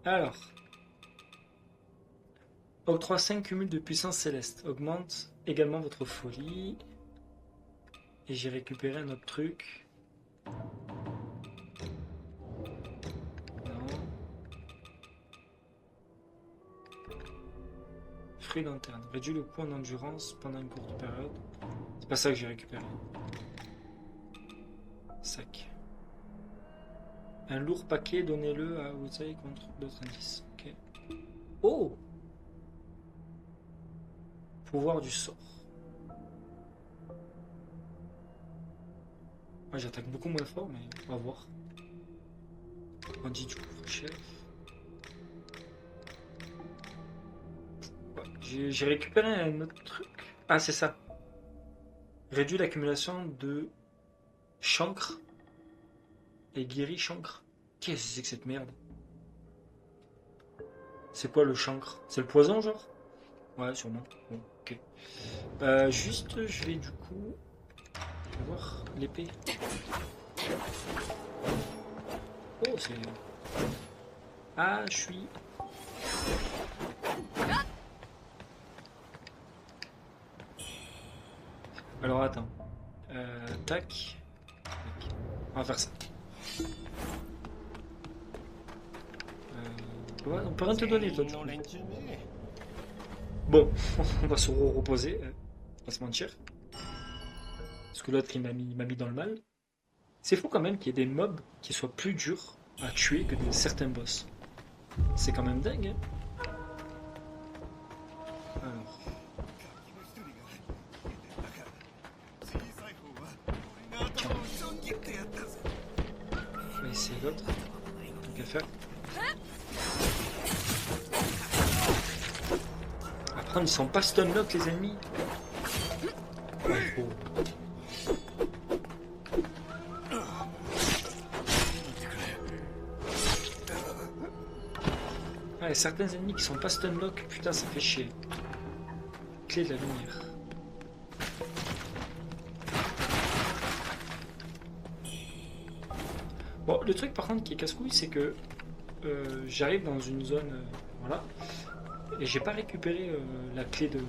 S1: Alors. Octroie 5 cumuls de puissance céleste. Augmente également votre folie. Et j'ai récupéré un autre truc. Non. Fruit d'interne. Réduit le coût en endurance pendant une courte période. C'est pas ça que j'ai récupéré. Sac. Un lourd paquet, donnez-le à Outside contre d'autres indices. Ok. Oh! Pouvoir du sort. Moi j'attaque beaucoup moins fort, mais on va voir. On dit du couvre-chef. Ouais, j'ai récupéré un autre truc. Ah, c'est ça. Réduit l'accumulation de chancre et guérit chancre. Qu'est-ce que c'est que cette merde? C'est quoi le chancre? C'est le poison, genre? Ouais, sûrement. Bon, ok. Juste, je vais du coup voir l'épée. Oh, c'est... Ah, je suis... Alors, attends. Tac. On va faire ça. Ouais, on peut rien te donner, toi. Bon, on va se reposer. On va pas se mentir. Parce que l'autre, il m'a mis dans le mal. C'est fou quand même qu'il y ait des mobs qui soient plus durs à tuer que certains boss. C'est quand même dingue, hein. Alors. On va essayer l'autre. Tant qu'à faire. Après, ils sont pas stun-lock, les ennemis. Oh. Ouais, certains ennemis qui sont pas stun-lock, putain, ça fait chier. Clé de la lumière. Bon, le truc par contre qui est casse-couille, c'est que j'arrive dans une zone, voilà, et j'ai pas récupéré la clé de,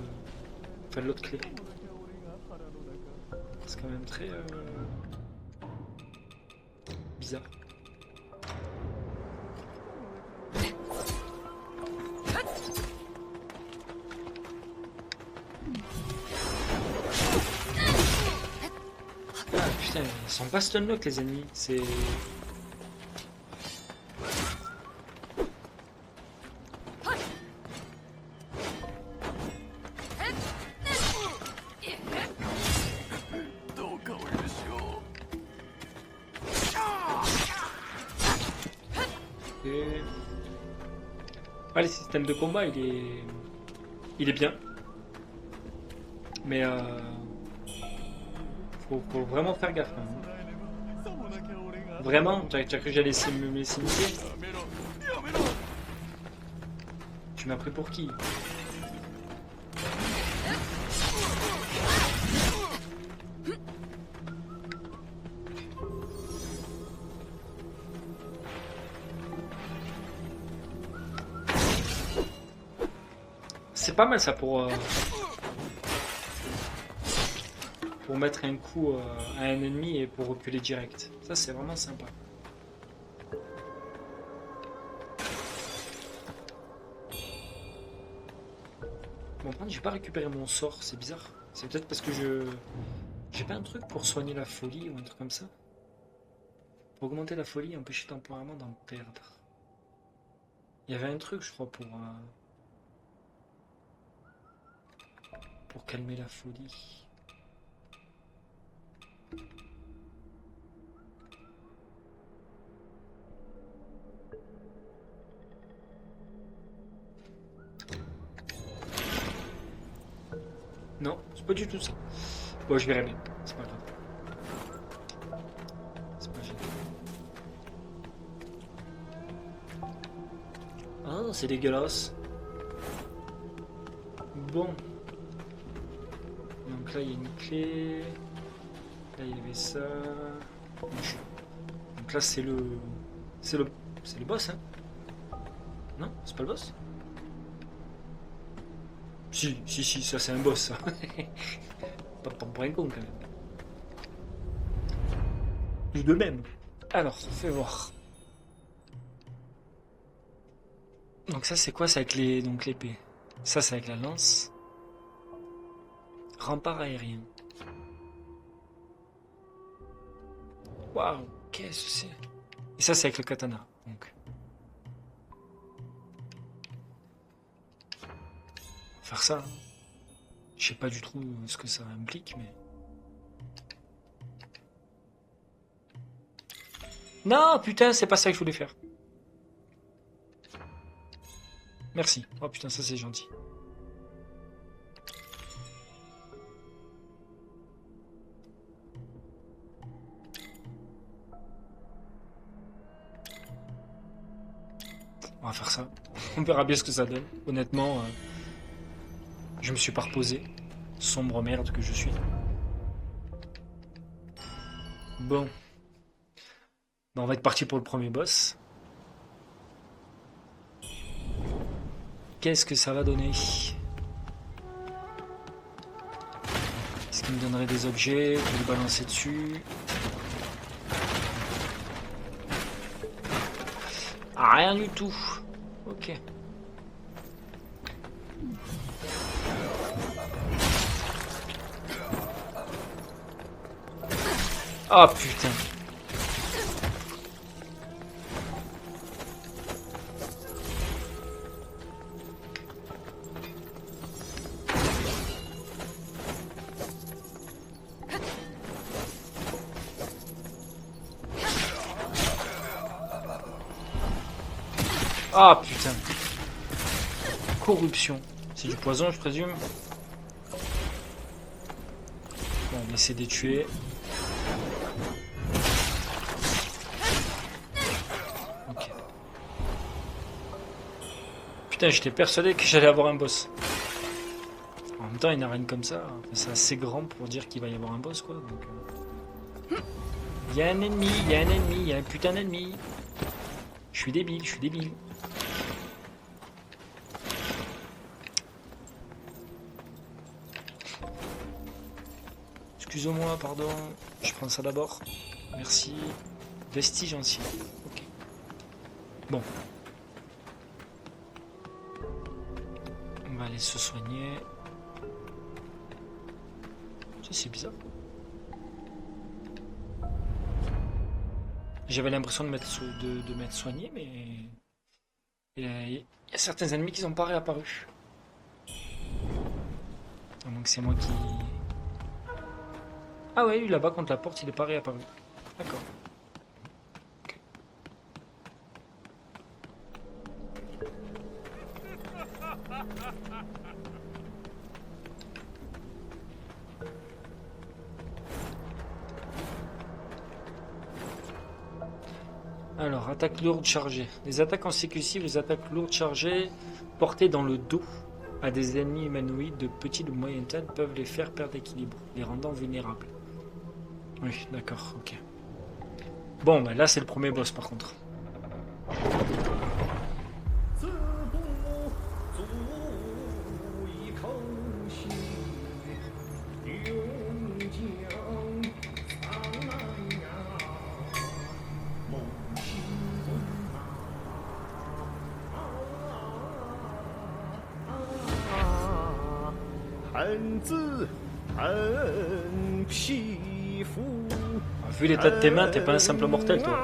S1: enfin l'autre clé. C'est quand même très bizarre. Putain, ils sont pas stunlock les ennemis, c'est... Ah, le système de combat, il est bien. Mais faut vraiment faire gaffe. Hein. Vraiment, tu as cru que j'allais me laisser niquer? Tu m'as pris pour qui? C'est pas mal ça pour mettre un coup à un ennemi et pour reculer direct. Ça c'est vraiment sympa. Bon, par contre, j'ai pas récupéré mon sort, c'est bizarre. C'est peut-être parce que j'ai pas un truc pour soigner la folie ou un truc comme ça. Pour augmenter la folie et empêcher temporairement d'en perdre. Il y avait un truc, je crois, pour calmer la folie. Non, c'est pas du tout ça. Bon, je verrai bien. C'est pas grave. C'est pas gênant. Ah, c'est dégueulasse. Bon. Donc là, il y a une clé. Là, il y avait ça. Donc là, c'est le boss, hein. Non, c'est pas le boss. Si, ça c'est un boss, ça. Pas pour un con, quand même. Tout de même. Alors, fais voir. Donc ça, c'est quoi? C'est avec l'épée. Ça, c'est avec la lance. Rempart aérien. Waouh, qu'est-ce que c'est? Et ça, c'est avec le katana. Donc. Faire ça. Hein. Je sais pas du tout ce que ça implique, mais... Non, putain, c'est pas ça que je voulais faire. Merci. Oh putain, ça c'est gentil. On va faire ça. On verra bien ce que ça donne. Honnêtement, je me suis pas reposé. Sombre merde que je suis. Bon. On va être parti pour le premier boss. Qu'est-ce que ça va donner? Est-ce qu'il me donnerait des objets? Je vais les balancer dessus. Ah, rien du tout. Ok. Oh putain. Ah putain. Corruption. C'est du poison, je présume. Bon, on essaie de les tuer. Ok. Putain, j'étais persuadé que j'allais avoir un boss. En même temps, une arène comme ça, c'est assez grand pour dire qu'il va y avoir un boss, quoi. Donc, il y a un ennemi, il y a un ennemi, il y a un putain d'ennemi. Je suis débile, je suis débile. Excusez-moi, pardon. Je prends ça d'abord. Merci. Vestige ancien. Ok. Bon. On va aller se soigner. Ça, c'est bizarre. J'avais l'impression de m'être soigné, mais il y a certains ennemis qui sont pas réapparus. Donc c'est moi qui... Ah ouais, lui là-bas contre la porte, il est pas réapparu. D'accord. Ok. Alors, attaque lourde chargée. Les attaques consécutives, les attaques lourdes chargées portées dans le dos à des ennemis humanoïdes de petite ou moyenne taille peuvent les faire perdre l'équilibre, les rendant vulnérables. Oui, d'accord, ok. Bon, bah là c'est le premier boss par contre. Vu l'état de tes mains, t'es pas un simple mortel, toi.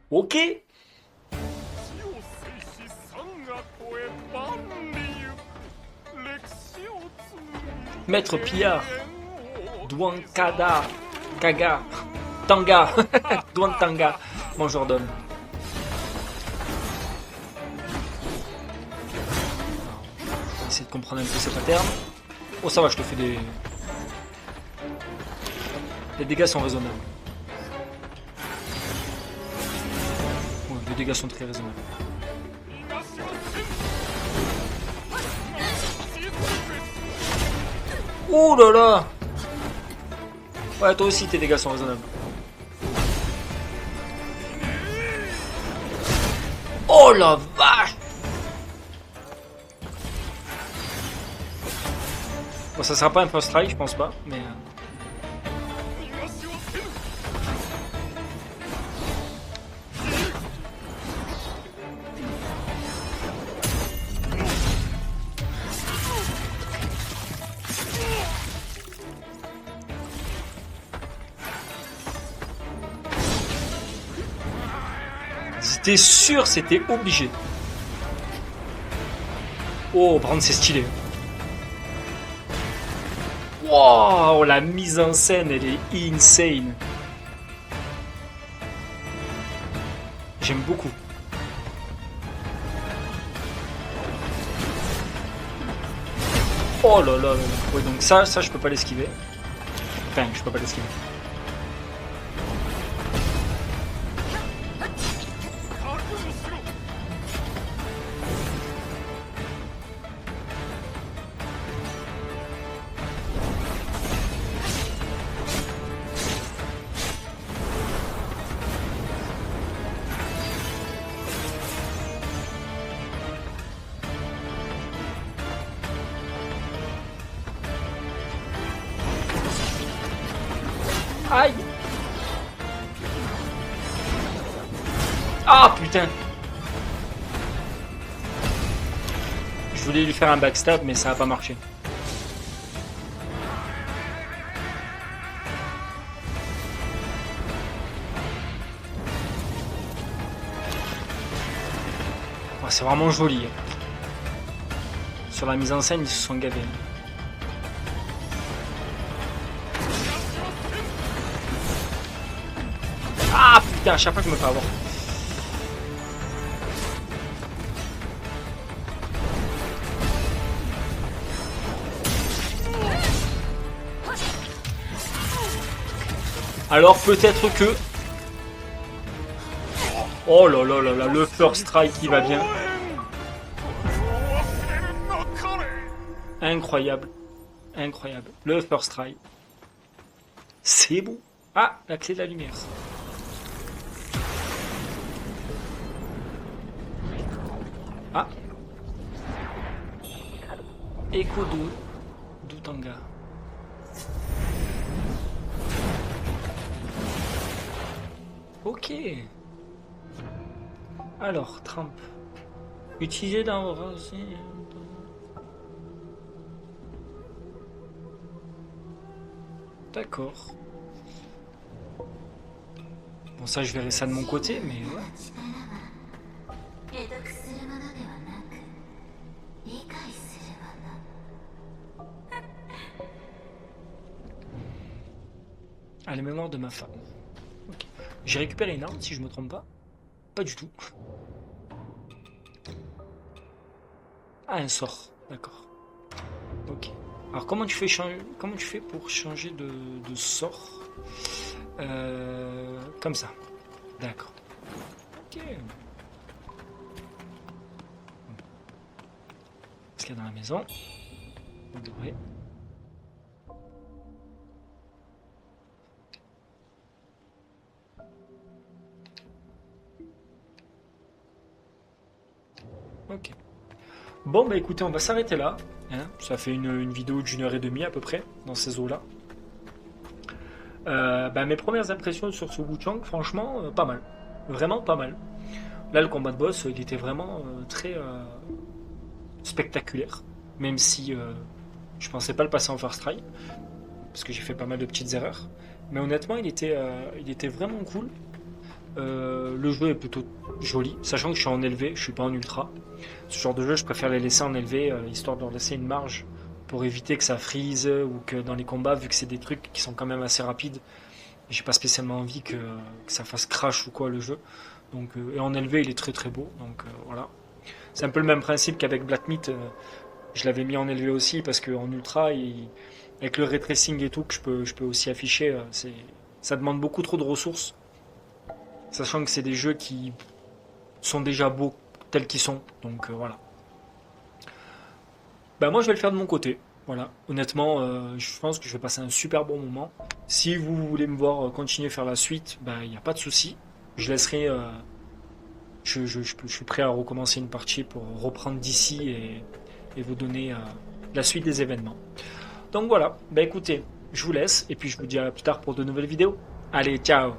S1: Ok. Maître Pillard. Douankada. Kaga. Tanga. Douantanga. Majordome. On va essayer de comprendre un peu ces patterns. Oh ça va, je te fais des... Les dégâts sont raisonnables. Ouais, les dégâts sont très raisonnables. Oh là là! Ouais, toi aussi tes dégâts sont raisonnables. Oh la vache! Bon, ça sera pas un first strike, je pense pas, mais... C'était sûr, c'était obligé. Oh, par contre, c'est stylé. Wow, la mise en scène, elle est insane. J'aime beaucoup. Oh là là là là. Ouais, donc ça je peux pas l'esquiver. Enfin, je peux pas l'esquiver. Aïe! Ah putain! Je voulais lui faire un backstab mais ça a pas marché. Oh, c'est vraiment joli. Sur la mise en scène, ils se sont gavés. Ah putain, à chaque fois que je me fais avoir. Alors peut-être que... Oh là là là là, le first strike qui va bien. Incroyable. Incroyable. Le first strike. C'est beau. Ah, la clé de la lumière. Ah. Écho d'Utanga. Ok. Alors, Tramp. Utilisé dans... D'accord. Bon, ça, je verrai ça de mon côté, mais ouais. Ah, les mémoires de ma femme. Okay. J'ai récupéré une arme, si je me trompe pas. Pas du tout. Ah, un sort. D'accord. Ok. Alors, comment tu fais pour changer de sort comme ça. D'accord. Ok. Qu'est-ce qu'il y a dans la maison? On devrait... Ok. Bon, bah écoutez, on va s'arrêter là. Hein, ça fait une vidéo d'1h30 à peu près, dans ces eaux-là. Bah, mes premières impressions sur ce Wuchang, franchement, pas mal. Vraiment pas mal. Là, le combat de boss, il était vraiment très spectaculaire. Même si je pensais pas le passer en first try. Parce que j'ai fait pas mal de petites erreurs. Mais honnêtement, il était vraiment cool. Le jeu est plutôt joli, sachant que je suis en élevé, je suis pas en ultra. Ce genre de jeu, je préfère les laisser en élevé, histoire de leur laisser une marge pour éviter que ça freeze ou que dans les combats, vu que c'est des trucs qui sont quand même assez rapides, j'ai pas spécialement envie que ça fasse crash ou quoi le jeu. Donc, et en élevé, il est très très beau. Donc voilà. C'est un peu le même principe qu'avec Black Myth. Je l'avais mis en élevé aussi parce qu'en ultra, avec le ray tracing et tout que je peux aussi afficher, ça demande beaucoup trop de ressources. Sachant que c'est des jeux qui sont déjà beaux tels qu'ils sont. Donc voilà. Bah moi je vais le faire de mon côté. Voilà. Honnêtement, je pense que je vais passer un super bon moment. Si vous voulez me voir continuer à faire la suite, bah il n'y a pas de souci. Je laisserai. Je suis prêt à recommencer une partie pour reprendre d'ici et vous donner la suite des événements. Donc voilà. Bah écoutez, je vous laisse et puis je vous dis à plus tard pour de nouvelles vidéos. Allez, ciao!